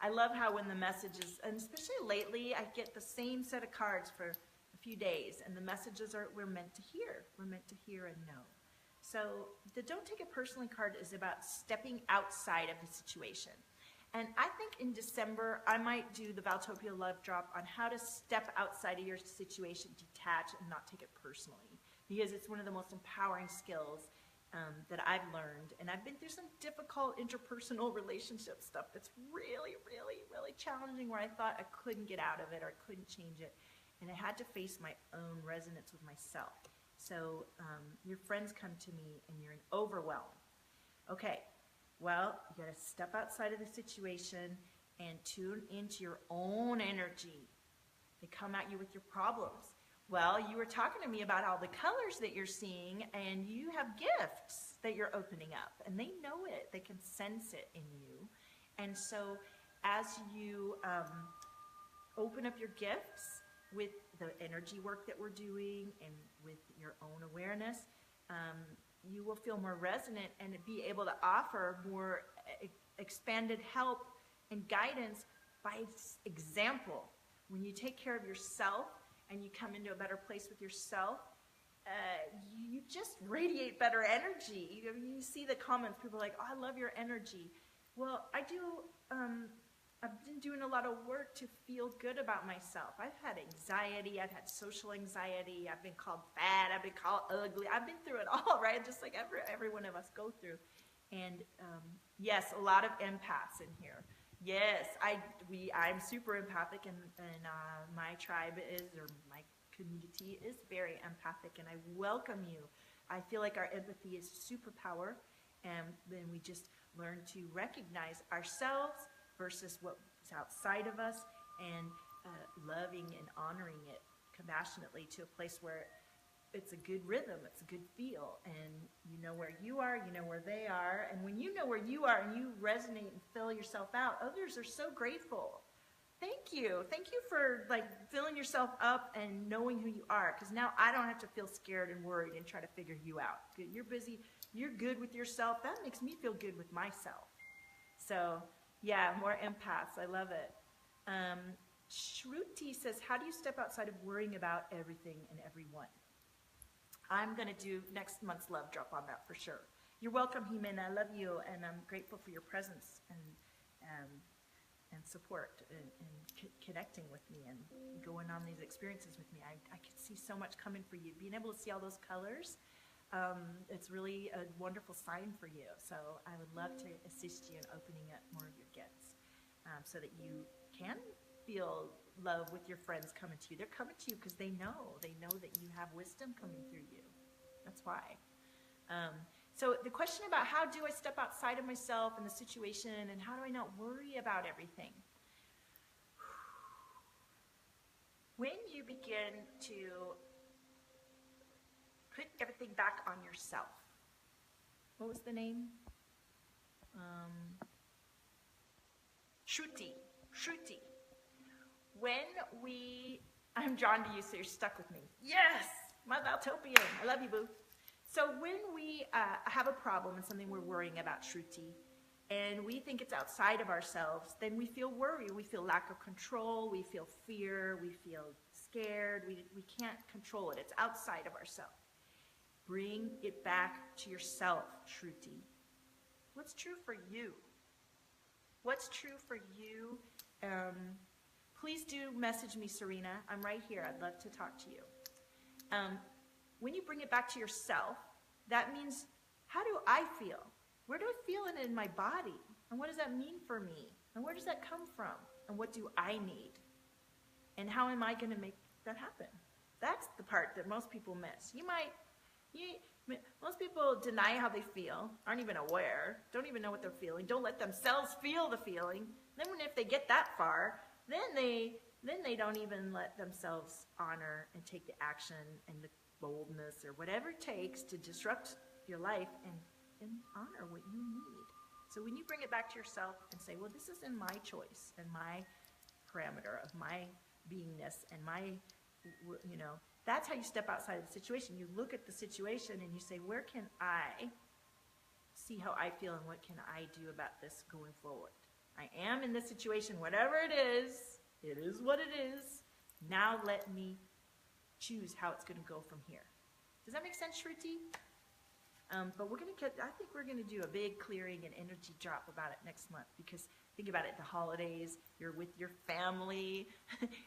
I love how when the messages, and especially lately, I get the same set of cards for a few days, and the messages are we're meant to hear. We're meant to hear and know. So the Don't Take It Personally card is about stepping outside of the situation. And I think in December, I might do the Valtopia Love Drop on how to step outside of your situation, detach, and not take it personally. Because it's one of the most empowering skills that I've learned. And I've been through some difficult interpersonal relationship stuff that's really, really, really challenging where I thought I couldn't get out of it or I couldn't change it. And I had to face my own resonance with myself. So your friends come to me and you're in overwhelm. Okay. Well, you got to step outside of the situation and tune into your own energy. They come at you with your problems. Well, you were talking to me about all the colors that you're seeing, and you have gifts that you're opening up, and they know it. They can sense it in you. And so as you open up your gifts with the energy work that we're doing and with your own awareness, you will feel more resonant and be able to offer more expanded help and guidance by example. When you take care of yourself and you come into a better place with yourself, you just radiate better energy. You see the comments, people are like, oh, I love your energy. Well, I've been doing a lot of work to feel good about myself. I've had anxiety. I've had social anxiety. I've been called fat. I've been called ugly. I've been through it all, right? Just like every one of us go through. And yes, a lot of empaths in here. Yes, I'm super empathic, and my tribe is, or my community is very empathic, and I welcome you. I feel like our empathy is superpower, and then we just learn to recognize ourselves versus what's outside of us, and loving and honoring it compassionately to a place where it's a good rhythm, it's a good feel, and you know where you are, you know where they are, and when you know where you are and you resonate and fill yourself out, others are so grateful. Thank you for like filling yourself up and knowing who you are, because now I don't have to feel scared and worried and try to figure you out. You're busy you're good with yourself, that makes me feel good with myself. So, yeah, more empaths. I love it. Shruti says, how do you step outside of worrying about everything and everyone? I'm going to do next month's love drop on that for sure. You're welcome, Jimena. I love you, and I'm grateful for your presence and support and connecting with me and going on these experiences with me. I could see so much coming for you. Being able to see all those colors, it's really a wonderful sign for you. So I would love to assist you in opening up more of your gifts so that you can feel love with your friends coming to you. They're coming to you because they know that you have wisdom coming through you. That's why. So the question about how do I step outside of myself and the situation and how do I not worry about everything? When you begin to put everything back on yourself. What was the name? Shruti. I'm drawn to you, so you're stuck with me. Yes, my Valtopia. I love you, boo. So when we have a problem and something we're worrying about, Shruti, and we think it's outside of ourselves, then we feel worry. We feel lack of control. We feel fear. We feel scared. We can't control it. It's outside of ourselves. Bring it back to yourself, Shruti. What's true for you? What's true for you? Please do message me, Serena. I'm right here. I'd love to talk to you. When you bring it back to yourself, that means, how do I feel? Where do I feel it in my body? And what does that mean for me? And where does that come from? And what do I need? And how am I going to make that happen? That's the part that most people miss. Most people deny how they feel, aren't even aware, don't even know what they're feeling, don't let themselves feel the feeling. Then if they get that far, then they don't even let themselves honor and take the action and the boldness or whatever it takes to disrupt your life and honor what you need. So when you bring it back to yourself and say, well, this is in my choice and my parameter of my beingness and my, that's how you step outside of the situation. You look at the situation and you say, where can I see how I feel and what can I do about this going forward? I am in this situation, whatever it is what it is. Now let me choose how it's going to go from here. Does that make sense, Shruti? But I think we're going to do a big clearing and energy drop about it next month because think about it, the holidays, you're with your family.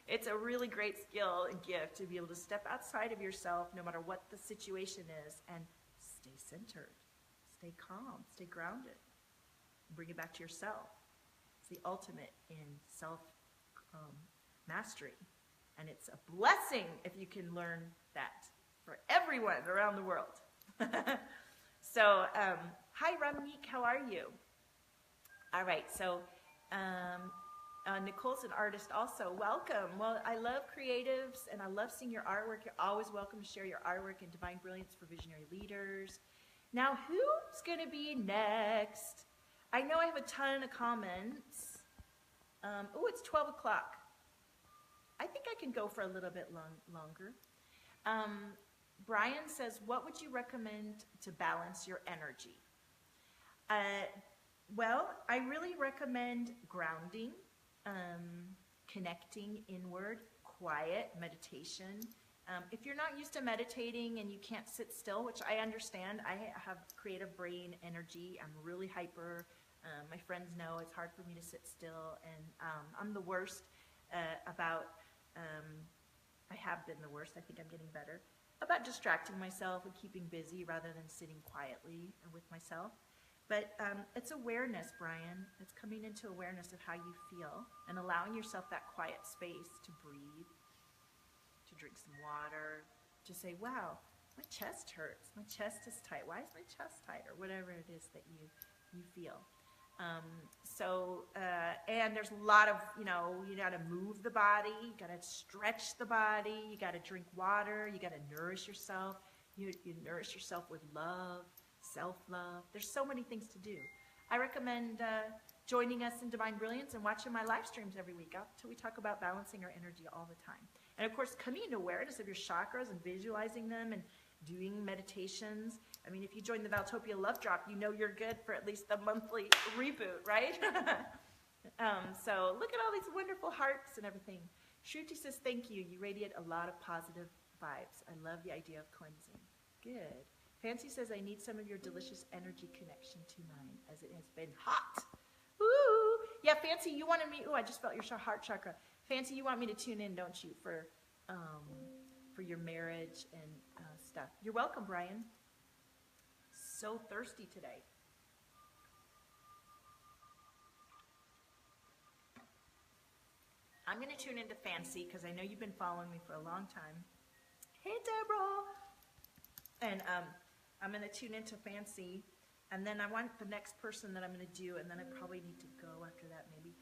It's a really great skill and gift to be able to step outside of yourself no matter what the situation is and stay centered, stay calm, stay grounded. Bring it back to yourself. It's the ultimate in self-mastery. And it's a blessing if you can learn that for everyone around the world. So, hi, Ramik, how are you? All right, so Nicole's an artist also. Welcome. Well, I love creatives, and I love seeing your artwork. You're always welcome to share your artwork in Divine Brilliance for Visionary Leaders. Now, who's going to be next? I know I have a ton of comments. Oh, it's 12 o'clock. I think I can go for a little bit longer. Brian says, what would you recommend to balance your energy? Well, I really recommend grounding, connecting inward, quiet, meditation. If you're not used to meditating and you can't sit still, which I understand, I have creative brain energy. I'm really hyper. My friends know it's hard for me to sit still, and I'm the worst I have been the worst. I think I'm getting better about distracting myself and keeping busy rather than sitting quietly with myself. But it's awareness, Brian. It's coming into awareness of how you feel and allowing yourself that quiet space to breathe, to drink some water, to say, wow, my chest hurts. My chest is tight. Why is my chest tight? Or whatever it is that you feel. And there's a lot of, you got to move the body, you got to stretch the body, you got to drink water, you got to nourish yourself. You nourish yourself with love, self-love. There's so many things to do. I recommend joining us in Divine Brilliance and watching my live streams every week. We talk about balancing our energy all the time. And of course, coming into awareness of your chakras and visualizing them and doing meditations I mean, if you join the Valtopia Love Drop, you know you're good for at least the monthly reboot, right? So look at all these wonderful hearts and everything. Shruti says, thank you. You radiate a lot of positive vibes. I love the idea of cleansing. Good. Fancy says, I need some of your delicious energy connection to mine, as it has been hot. Ooh. Yeah, Fancy, you wanted me, ooh, I just felt your heart chakra. Fancy, you want me to tune in, don't you, for your marriage and stuff. You're welcome, Brian. So thirsty today. I'm going to tune into Fancy because I know you've been following me for a long time. Hey, Deborah. And I'm going to tune into Fancy. And then I want the next person that I'm going to do, and then I probably need to go after that maybe.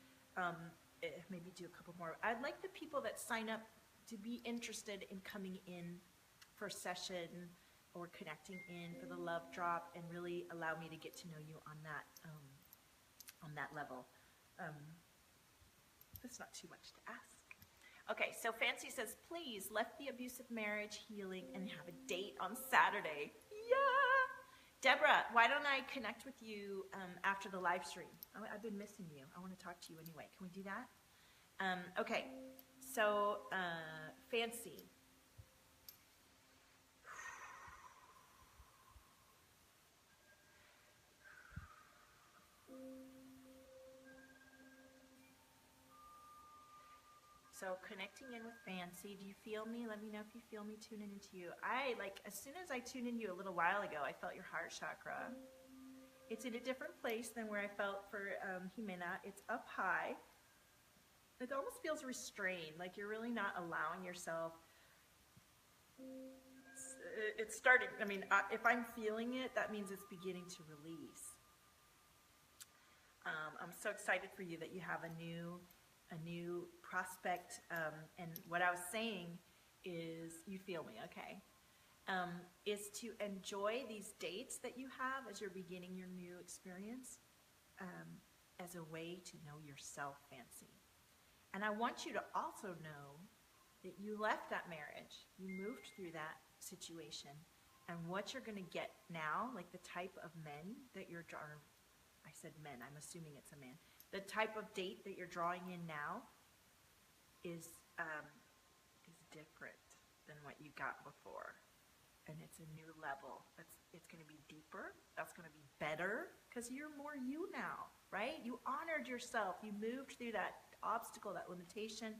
Maybe do a couple more. I'd like the people that sign up to be interested in coming in for a session or connecting in for the love drop and really allow me to get to know you on that level. That's not too much to ask. Okay, so Fancy says, please, left the abusive marriage healing and have a date on Saturday. Yeah! Deborah, why don't I connect with you after the live stream? I've been missing you. I want to talk to you anyway. Can we do that? Okay, so Fancy. So connecting in with Fancy, do you feel me? Let me know if you feel me tuning into you. As soon as I tuned into you a little while ago, I felt your heart chakra. It's in a different place than where I felt for Jimena. It's up high. It almost feels restrained, like you're really not allowing yourself. It's starting, I mean, if I'm feeling it, that means it's beginning to release. I'm so excited for you that you have a new prospect, and what I was saying is, you feel me, okay, is to enjoy these dates that you have as you're beginning your new experience, as a way to know yourself, Fancy. And I want you to also know that you left that marriage, you moved through that situation, and what you're going to get now, like the type of men that you're drawing, I said men, I'm assuming it's a man, the type of date that you're drawing in now is different than what you got before. And it's a new level. It's going to be deeper. That's going to be better because you're more you now, right? You honored yourself. You moved through that obstacle, that limitation,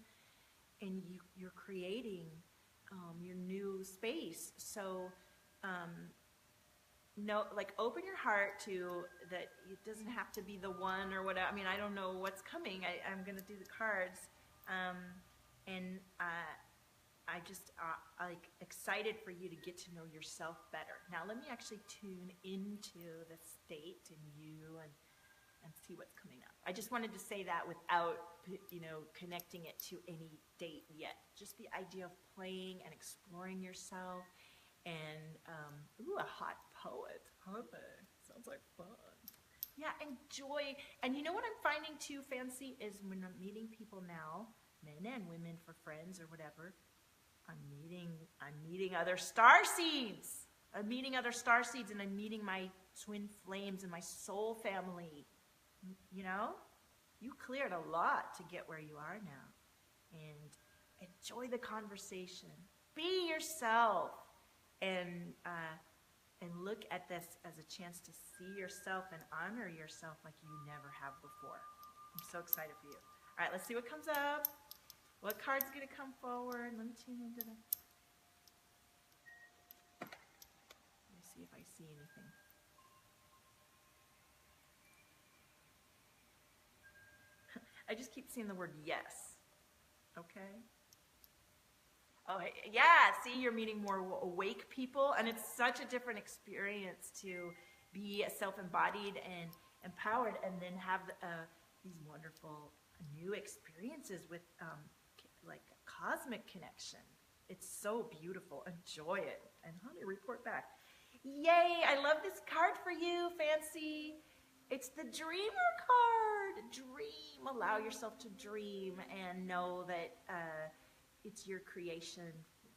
and you're creating your new space. So, open your heart to that. It doesn't have to be the one or whatever. I mean, I don't know what's coming. I'm going to do the cards. I just excited for you to get to know yourself better. Now let me actually tune into the state and you and see what's coming up. I just wanted to say that without connecting it to any date yet. Just the idea of playing and exploring yourself and a hot poet. Sounds like fun. Yeah, enjoy. And you know what I'm finding too, Fancy, is when I'm meeting people now, men and women for friends or whatever, I'm meeting other star seeds. I'm meeting other star seeds, and I'm meeting my twin flames and my soul family. You know? You cleared a lot to get where you are now. And enjoy the conversation. Be yourself. And look at this as a chance to see yourself and honor yourself like you never have before. I'm so excited for you. All right, let's see what comes up. What card's going to come forward? Let me tune into the... Let me see if I see anything. I just keep seeing the word yes. Okay? Oh, yeah, see, you're meeting more awake people, and it's such a different experience to be self-embodied and empowered and then have these wonderful new experiences with cosmic connection. It's so beautiful. Enjoy it. And honey, report back. Yay, I love this card for you, Fancy. It's the Dreamer card. Dream. Allow yourself to dream and know that it's your creation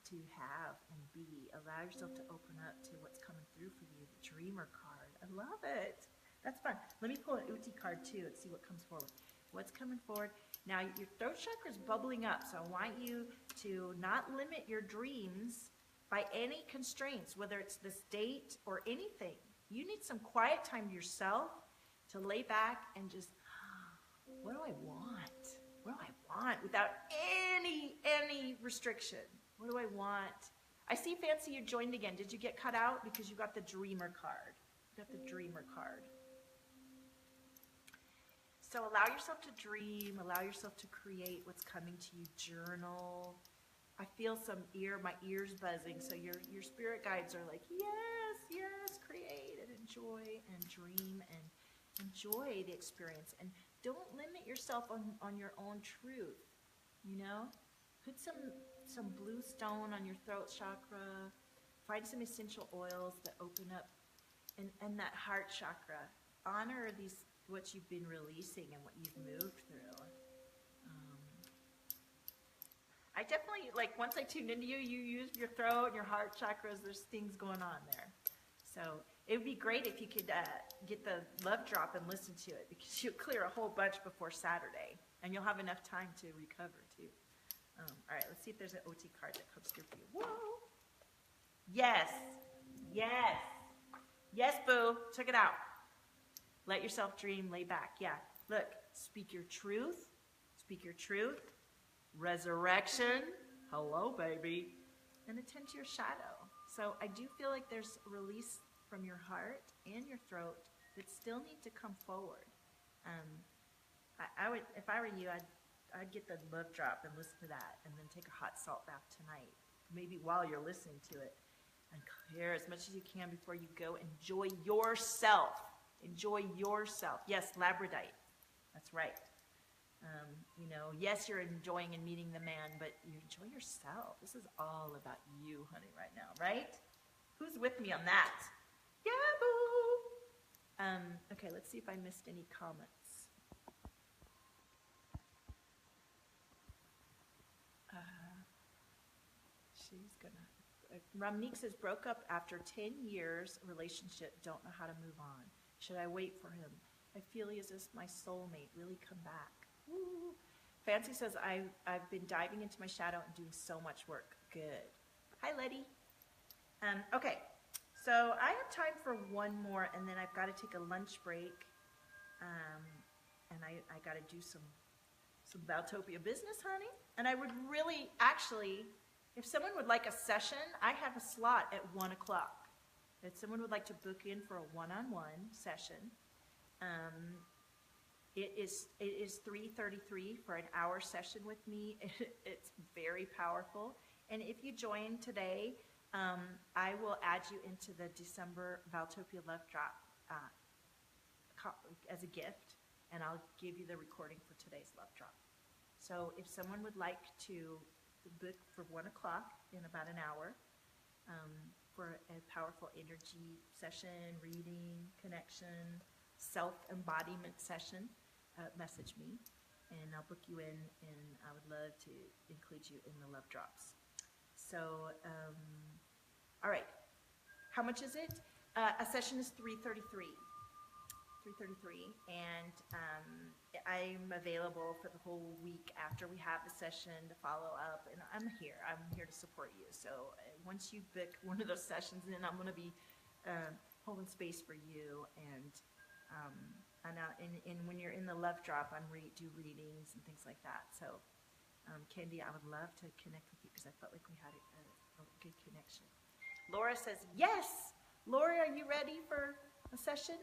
to have and be. Allow yourself to open up to what's coming through for you. The Dreamer card. I love it. That's fun. Let me pull an Uti card too and see what comes forward. What's coming forward? Now your throat chakra is bubbling up, so I want you to not limit your dreams by any constraints, whether it's this date or anything. You need some quiet time to yourself to lay back and just, what do I want? What do I want? Without any restriction. What do I want? I see, Fancy, you joined again. Did you get cut out? Because you got the Dreamer card. You got the Dreamer card. So allow yourself to dream. Allow yourself to create what's coming to you. Journal. I feel my ears buzzing. So your spirit guides are like, yes, create and enjoy and dream and enjoy the experience. And don't limit yourself on your own truth. You know? Put some blue stone on your throat chakra. Find some essential oils that open up and that heart chakra. Honor what you've been releasing and what you've moved through. I definitely, once I tuned into you, you used your throat and your heart chakras. There's things going on there. So it would be great if you could get the love drop and listen to it, because you'll clear a whole bunch before Saturday, and you'll have enough time to recover too. All right, let's see if there's an OT card that comes through for you. Whoa. Yes, boo. Check it out. Let yourself dream, lay back. Yeah, look, speak your truth. Speak your truth. Resurrection. Hello, baby. And attend to your shadow. So I do feel like there's a release from your heart and your throat that still need to come forward. I would, if I were you, I'd get the love drop and listen to that, and then take a hot salt bath tonight, maybe while you're listening to it, and clear as much as you can before you go. Enjoy yourself. Enjoy yourself. Yes, labradorite. That's right. Yes, you're enjoying and meeting the man, but you enjoy yourself. This is all about you, honey, right now, right? Who's with me on that? Yeah, boo! Okay, let's see if I missed any comments. She's gonna... Ramnik says, broke up after 10 years relationship, don't know how to move on. Should I wait for him? I feel he is my soulmate. Really come back. Woo. Fancy says, I've been diving into my shadow and doing so much work. Good. Hi, Letty. Okay, so I have time for one more, and then I've got to take a lunch break, and I got to do some Valtopia business, honey. And I would really, actually, if someone would like a session, I have a slot at 1 o'clock. If someone would like to book in for a one-on-one session, it is 3:33 for an hour session with me. It's very powerful. And if you join today, I will add you into the December Valtopia Love Drop as a gift, and I'll give you the recording for today's Love Drop. So if someone would like to book for 1 o'clock in about an hour for a powerful energy session, reading, connection, self-embodiment session, message me, and I'll book you in, and I would love to include you in the Love Drops. So, all right, how much is it? A session is $333, and I'm available for the whole week after we have the session to follow up, and I'm here to support you. So once you book one of those sessions, then I'm going to be holding space for you, and when you're in the Love Drop, do readings and things like that. So Candy, I would love to connect with you, because I felt like we had a good connection. Laura says, yes. Laura, are you ready for a session?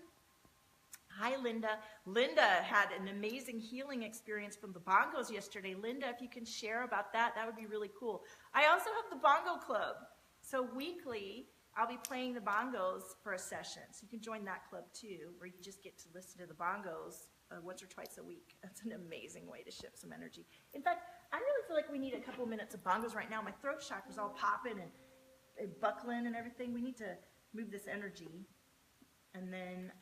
Hi, Linda. Linda had an amazing healing experience from the bongos yesterday. Linda, if you can share about that, that would be really cool. I also have the Bongo Club. So weekly, I'll be playing the bongos for a session. So you can join that club too, where you just get to listen to the bongos once or twice a week. That's an amazing way to shift some energy. In fact, I really feel like we need a couple minutes of bongos right now. My throat chakra's all popping and buckling and everything. We need to move this energy. And then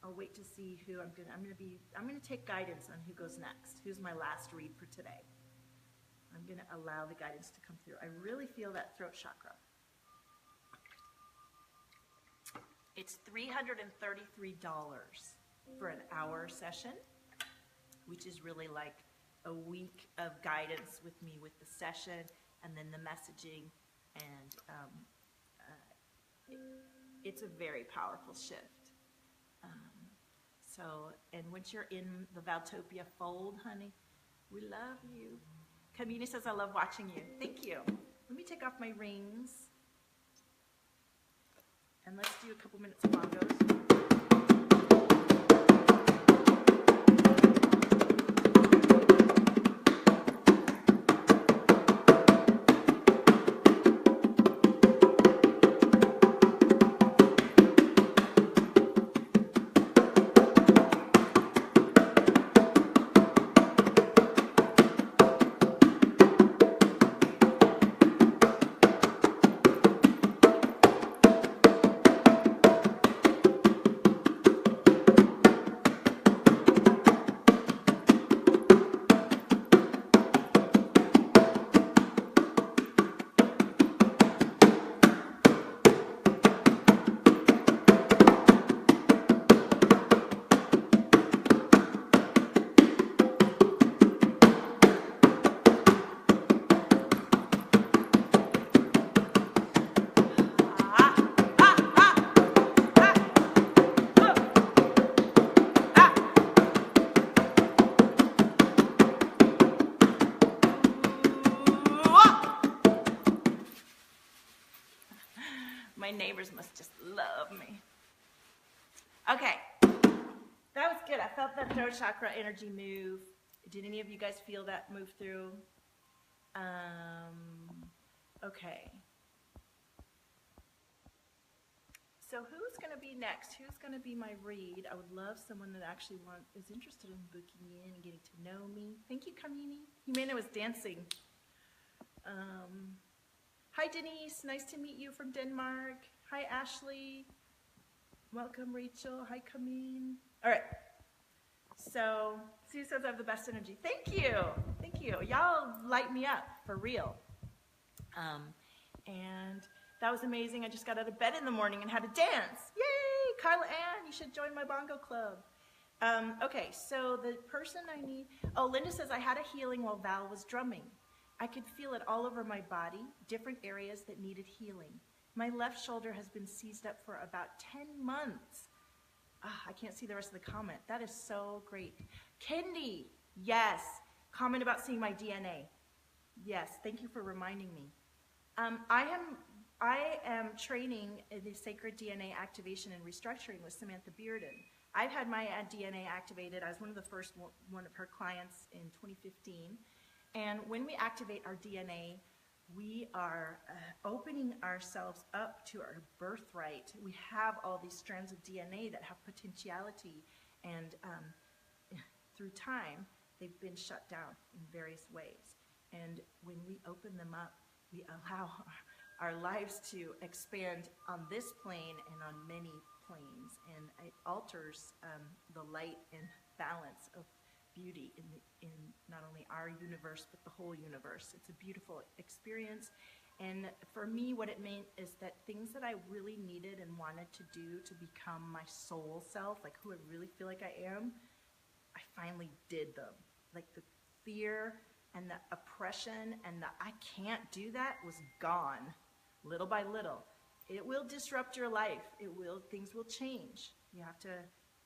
I'll wait to see who I'm gonna take guidance on who goes next. Who's my last read for today? I'm gonna allow the guidance to come through. I really feel that throat chakra. It's $333 for an hour session, which is really like a week of guidance with me with the session and then the messaging. And it's a very powerful shift. And once you're in the Valtopia fold, honey, we love you. Kamini says, I love watching you. Thank you. Let me take off my rings. And let's do a couple minutes of bongos. My neighbors must just love me. Okay, that was good. I felt that throat chakra energy move. Did any of you guys feel that move through? Okay. So who's going to be next? Who's going to be my read? I would love someone that actually is interested in booking in and getting to know me. Thank you, Kamini. Jimena was dancing. Hi, Denise. Nice to meet you from Denmark. Hi, Ashley. Welcome, Rachel. Hi, Kameen. All right. So, Sue says I have the best energy. Thank you. Thank you. Y'all light me up, for real. And that was amazing. I just got out of bed in the morning and had to dance. Yay! Carla Ann, you should join my bongo club. Okay, so the person I need... Oh, Linda says I had a healing while Val was drumming. I could feel it all over my body, different areas that needed healing. My left shoulder has been seized up for about 10 months. I can't see the rest of the comment. That is so great. Kendi, yes. Comment about seeing my DNA. Yes, thank you for reminding me. I am training in the sacred DNA activation and restructuring with Samantha Bearden. I've had my DNA activated. I was one of the first one of her clients in 2015. And when we activate our DNA, we are opening ourselves up to our birthright. We have all these strands of DNA that have potentiality, and through time, they've been shut down in various ways. And when we open them up, we allow our lives to expand on this plane and on many planes, and it alters the light and balance of beauty in not only our universe, but the whole universe. It's a beautiful experience. And for me, what it meant is that things that I really needed and wanted to do to become my soul self, like who I really feel like I am, I finally did them. Like the fear and the oppression and the I can't do that was gone, little by little. It will disrupt your life. Things will change. You have to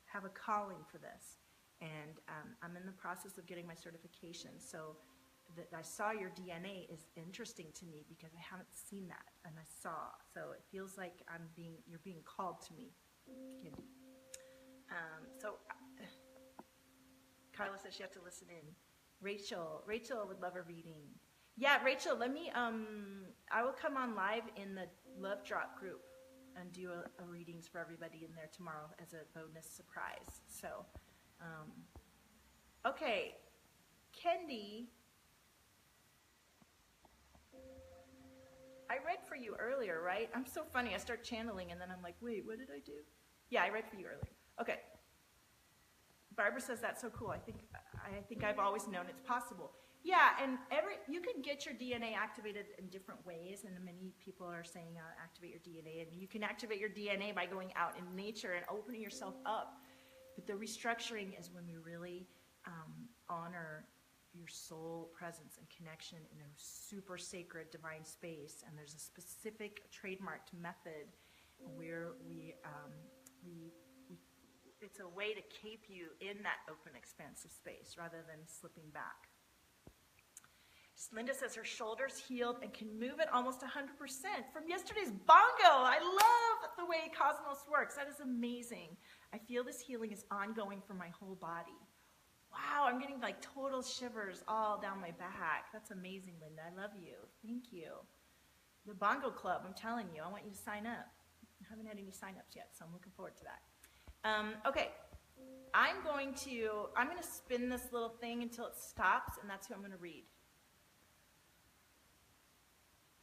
have a calling for this. And I'm in the process of getting my certification. So that I saw your DNA is interesting to me because I haven't seen that, and I saw. So it feels like you're being called to me, Candy. Carla says she has to listen in. Rachel would love a reading. Yeah, Rachel, let me, I will come on live in the Love Drop group and do a readings for everybody in there tomorrow as a bonus surprise. So. Okay, Kendi, I read for you earlier, right? I'm so funny. I start channeling and then I'm like, wait, what did I do? Yeah, I read for you earlier. Okay. Barbara says that's so cool. I think I've always known it's possible. Yeah, and you can get your DNA activated in different ways, and many people are saying activate your DNA, and you can activate your DNA by going out in nature and opening yourself up. But the restructuring is when we really honor your soul presence and connection in a super sacred divine space, and there's a specific trademarked method where it's a way to keep you in that open, expansive space rather than slipping back. Linda says her shoulder's healed and can move it almost 100% from yesterday's bongo. I love the way Cosmos works. That is amazing. I feel this healing is ongoing for my whole body. Wow, I'm getting like total shivers all down my back. That's amazing, Linda. I love you. Thank you. The Bongo Club, I'm telling you, I want you to sign up. I haven't had any sign-ups yet, so I'm looking forward to that. Okay, I'm going to spin this little thing until it stops, and that's who I'm going to read.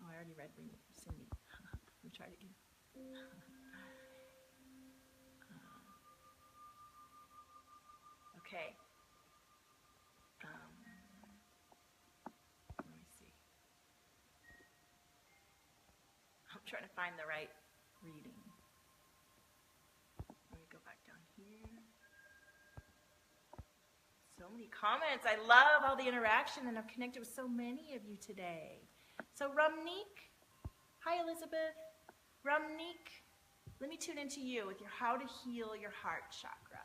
Oh, I already read Cindy. Let me try it again. Okay. Let me see. I'm trying to find the right reading. Let me go back down here. So many comments. I love all the interaction, and I've connected with so many of you today. So Ramnik, hi Elizabeth. Ramnik, let me tune into you with your how to heal your heart chakra.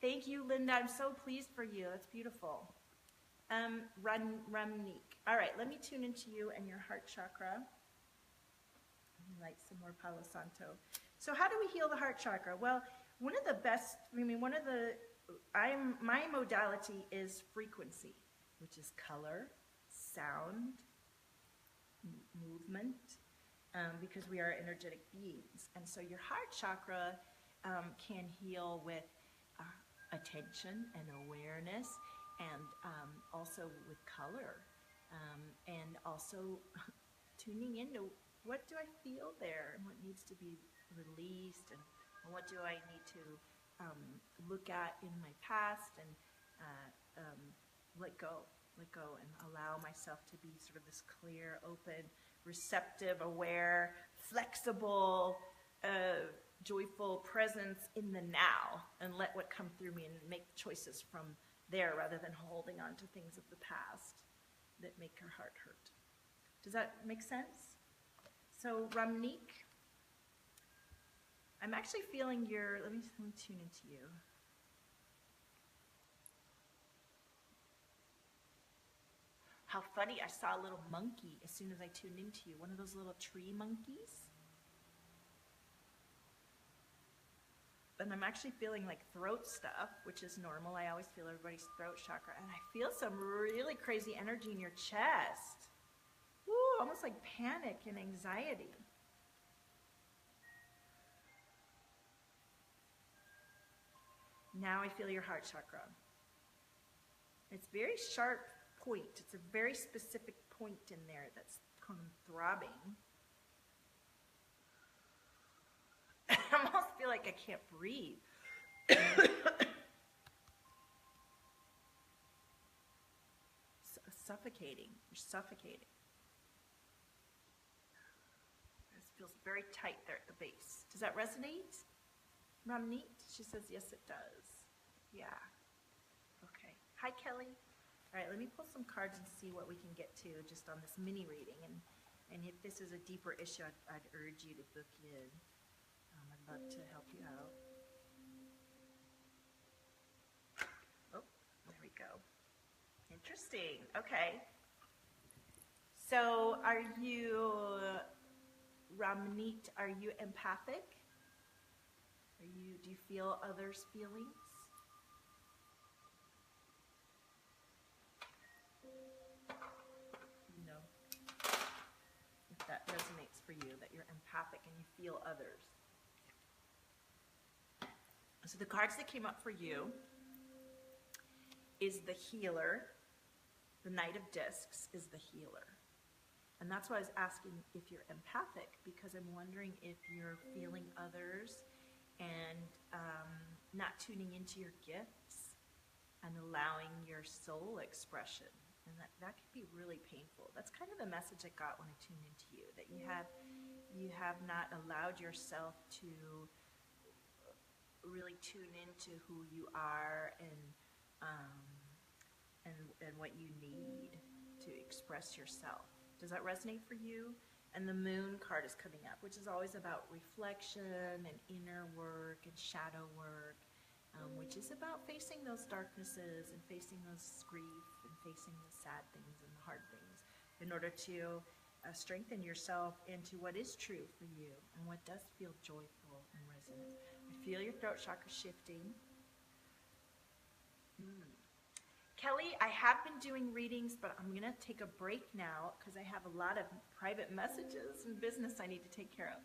Thank you, Linda. I'm so pleased for you. That's beautiful. Ramnik. All right, let me tune into you and your heart chakra. Like some more Palo Santo. So how do we heal the heart chakra? Well, my modality is frequency, which is color, sound, movement, because we are energetic beings. And so your heart chakra can heal with attention and awareness, and also with color, and also tuning into what do I feel there, and what needs to be released, and what do I need to look at in my past, and let go, and allow myself to be sort of this clear, open, receptive, aware, flexible, joyful presence in the now, and let what come through me and make choices from there rather than holding on to things of the past that make your heart hurt. Does that make sense? So Ramnik, I'm actually feeling your, let me tune into you. How funny, I saw a little monkey as soon as I tuned into you, one of those little tree monkeys. And I'm actually feeling like throat stuff, which is normal. I always feel everybody's throat chakra. And I feel some really crazy energy in your chest. Ooh, almost like panic and anxiety. Now I feel your heart chakra. It's very sharp point. It's a very specific point in there that's kind of throbbing. I almost feel like I can't breathe. Suffocating. You're suffocating. This feels very tight there at the base. Does that resonate? Ramneet? She says, yes, it does. Yeah. Okay. Hi, Kelly. All right, let me pull some cards and see what we can get to just on this mini reading. And if this is a deeper issue, I'd urge you to book in. I'd love to help you out. Oh, there we go. Interesting. Okay. So are you, Ramneet, are you empathic? Do you feel others' feelings? You know, if that resonates for you, that you're empathic and you feel others. So the cards that came up for you is the healer. The Knight of Discs is the healer. And that's why I was asking if you're empathic, because I'm wondering if you're feeling others and not tuning into your gifts and allowing your soul expression And that can be really painful. That's kind of the message I got when I tuned into you, that you have not allowed yourself to really tune into who you are and what you need to express yourself. Does that resonate for you? And the moon card is coming up, which is always about reflection and inner work and shadow work, which is about facing those darknesses and facing those grief and facing the sad things and the hard things in order to strengthen yourself into what is true for you and what does feel joyful and resonant. I feel your throat chakra shifting. Kelly, I have been doing readings, but I'm going to take a break now because I have a lot of private messages and business I need to take care of.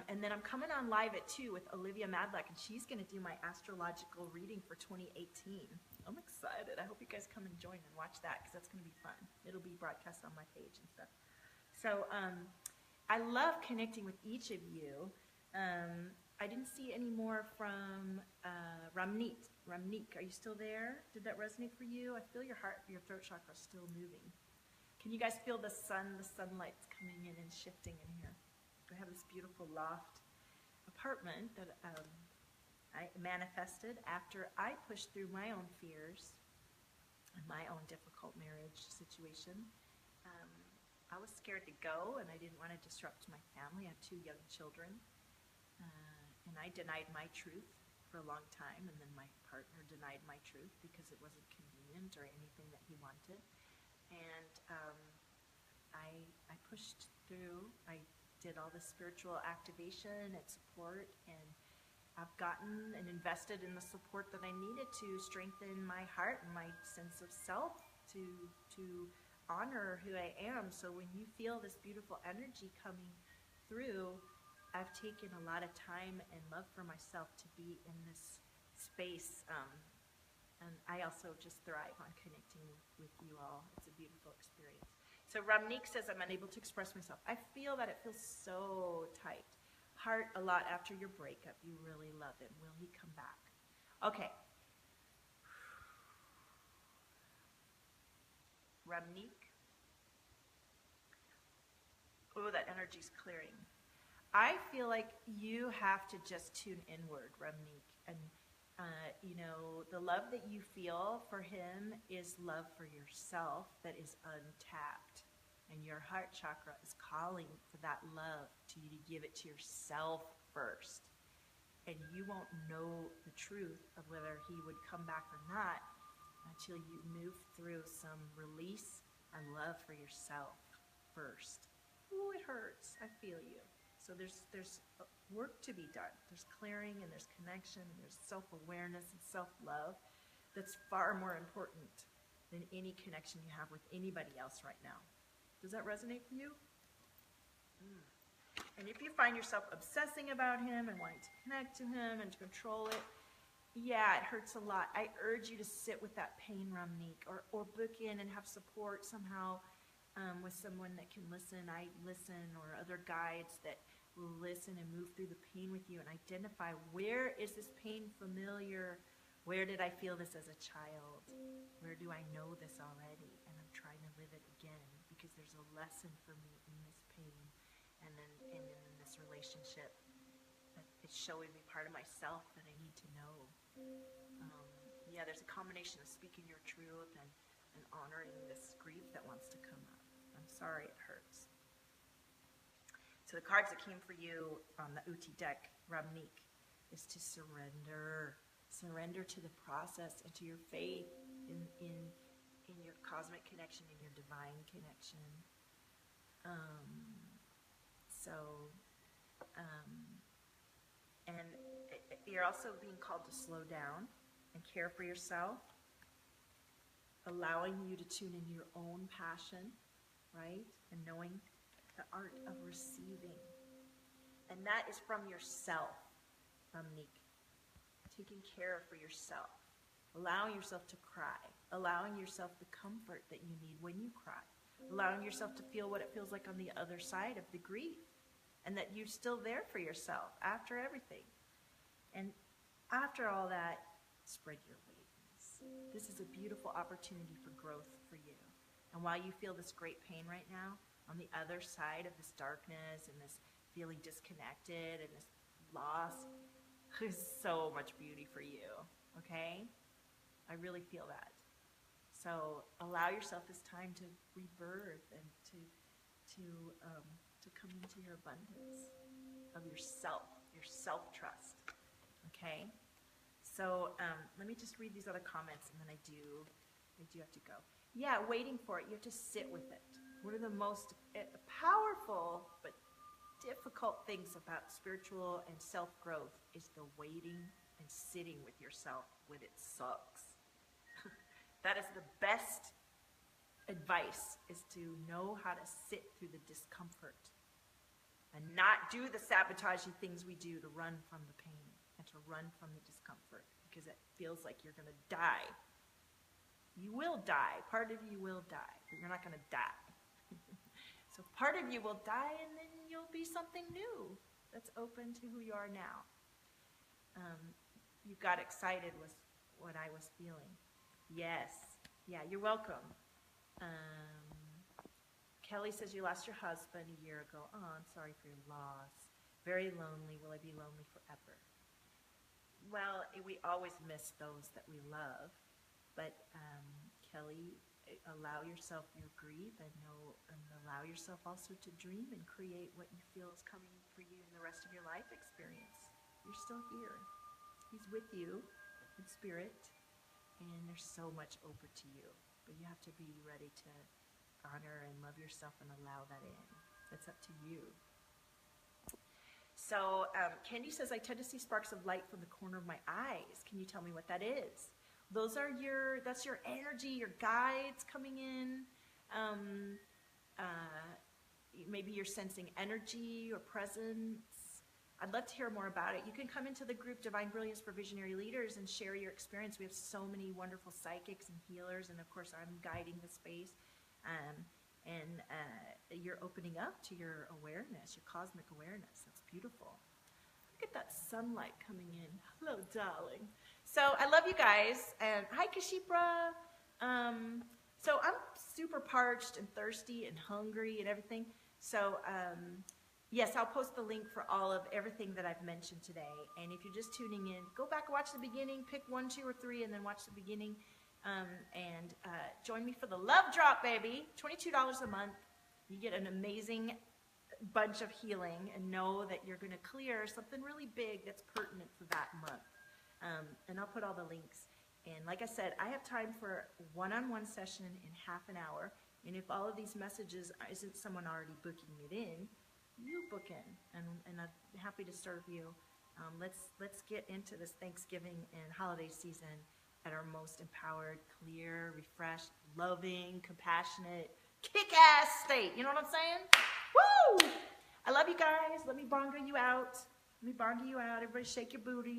And then I'm coming on live at 2 with Olivia Madlock, and she's going to do my astrological reading for 2018. I'm excited. I hope you guys come and join and watch that because that's going to be fun. It'll be broadcast on my page and stuff. So I love connecting with each of you. I didn't see any more from Ramneek. Ramneek, are you still there? Did that resonate for you? I feel your heart, your throat chakra is still moving. Can you guys feel the sunlight's coming in and shifting in here? I have this beautiful loft apartment that I manifested after I pushed through my own fears and my own difficult marriage situation. I was scared to go, and I didn't want to disrupt my family. I had 2 young children, and I denied my truth for a long time, and then my partner denied my truth because it wasn't convenient or anything that he wanted. And I pushed through. I did all the spiritual activation and support, and I've gotten and invested in the support that I needed to strengthen my heart and my sense of self to honor who I am. So when you feel this beautiful energy coming through, I've taken a lot of time and love for myself to be in this space. And I also just thrive on connecting with you all. It's a beautiful experience. So Ramneek says, I'm unable to express myself. I feel that it feels so tight. Heart a lot after your breakup. You really love him. Will he come back? Okay. Ramneek. Oh, that energy's clearing. I feel like you have to just tune inward, Ramneek. And, the love that you feel for him is love for yourself that is untapped. And your heart chakra is calling for that love to you to give it to yourself first. And you won't know the truth of whether he would come back or not until you move through some release and love for yourself first. Ooh, it hurts. I feel you. So there's work to be done. There's clearing and there's connection and there's self-awareness and self-love that's far more important than any connection you have with anybody else right now. Does that resonate for you? And if you find yourself obsessing about him and wanting to connect to him and to control it, yeah, it hurts a lot. I urge you to sit with that pain, Ramneek, or book in and have support somehow with someone that can listen. I listen, or other guides that will listen and move through the pain with you and identify, where is this pain familiar? Where did I feel this as a child? Where do I know this already? And I'm trying to live it again because there's a lesson for me in this pain and in this relationship. It's showing me part of myself that I need to know. Yeah, there's a combination of speaking your truth and honoring this grief that wants to come up. I'm sorry it hurts. So the cards that came for you on the Uti deck, Ramneek, is to surrender. Surrender to the process and to your faith in your cosmic connection, in your divine connection. And you're also being called to slow down and care for yourself, allowing you to tune into your own passion, right? And knowing the art of receiving. And that is from yourself, Ramneek. Taking care for yourself, allowing yourself to cry, allowing yourself the comfort that you need when you cry, allowing yourself to feel what it feels like on the other side of the grief, and that you're still there for yourself after everything. And after all that, spread your wings. This is a beautiful opportunity for growth for you. And while you feel this great pain right now, on the other side of this darkness and this feeling disconnected and this loss, there's so much beauty for you, okay? I really feel that. So allow yourself this time to rebirth and to come into your abundance of yourself, your self-trust, okay? So let me just read these other comments, and then I do have to go. Yeah, waiting for it. You have to sit with it. One of the most powerful but difficult things about spiritual and self-growth is the waiting and sitting with yourself when it sucks. That is the best advice, is to know how to sit through the discomfort and not do the sabotaging things we do to run from the pain and to run from the discomfort, because it feels like you're going to die. You will die. Part of you will die, but you're not going to die. So part of you will die, and then you'll be something new that's open to who you are now. You got excited with what I was feeling. Yes. Yeah, you're welcome. Kelly says you lost your husband a year ago. Oh, I'm sorry for your loss. Very lonely. Will I be lonely forever? Well, we always miss those that we love. But Kelly, allow yourself your grief and allow yourself also to dream and create what you feel is coming for you in the rest of your life experience. You're still here. He's with you in spirit, and there's so much open to you. But you have to be ready to honor and love yourself and allow that in. It's up to you. So Candy says, I tend to see sparks of light from the corner of my eyes. Can you tell me what that is? That's your energy, your guides coming in. Maybe you're sensing energy or presence. I'd love to hear more about it. You can come into the group Divine Brilliance for Visionary Leaders and share your experience. We have so many wonderful psychics and healers, and of course I'm guiding the space. You're opening up to your awareness, your cosmic awareness. That's beautiful. Look at that sunlight coming in. Hello, darling. So I love you guys. And hi, Kashipra. So I'm super parched and thirsty and hungry and everything. So yes, I'll post the link for all of everything that I've mentioned today. And if you're just tuning in, go back and watch the beginning. Pick 1, 2, or 3, and then watch the beginning. Join me for the Love Drop, baby. $22 a month. You get an amazing bunch of healing, and know that you're going to clear something really big that's pertinent for that month. And I'll put all the links. And like I said, I have time for one-on-one session in half an hour. And if all of these messages isn't someone already booking it in, you book in, and I'm happy to serve you. Let's get into this Thanksgiving and holiday season at our most empowered, clear, refreshed, loving, compassionate, kick-ass state. You know what I'm saying? Woo! I love you guys. Let me bongo you out. Everybody shake your booty.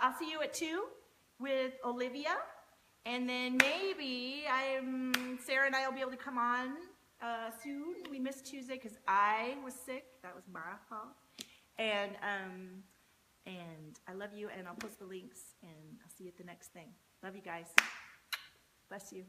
I'll see you at 2 with Olivia, and then maybe Sarah and I will be able to come on soon. We missed Tuesday because I was sick. That was my fault. And I love you, and I'll post the links, and I'll see you at the next thing. Love you guys. Bless you.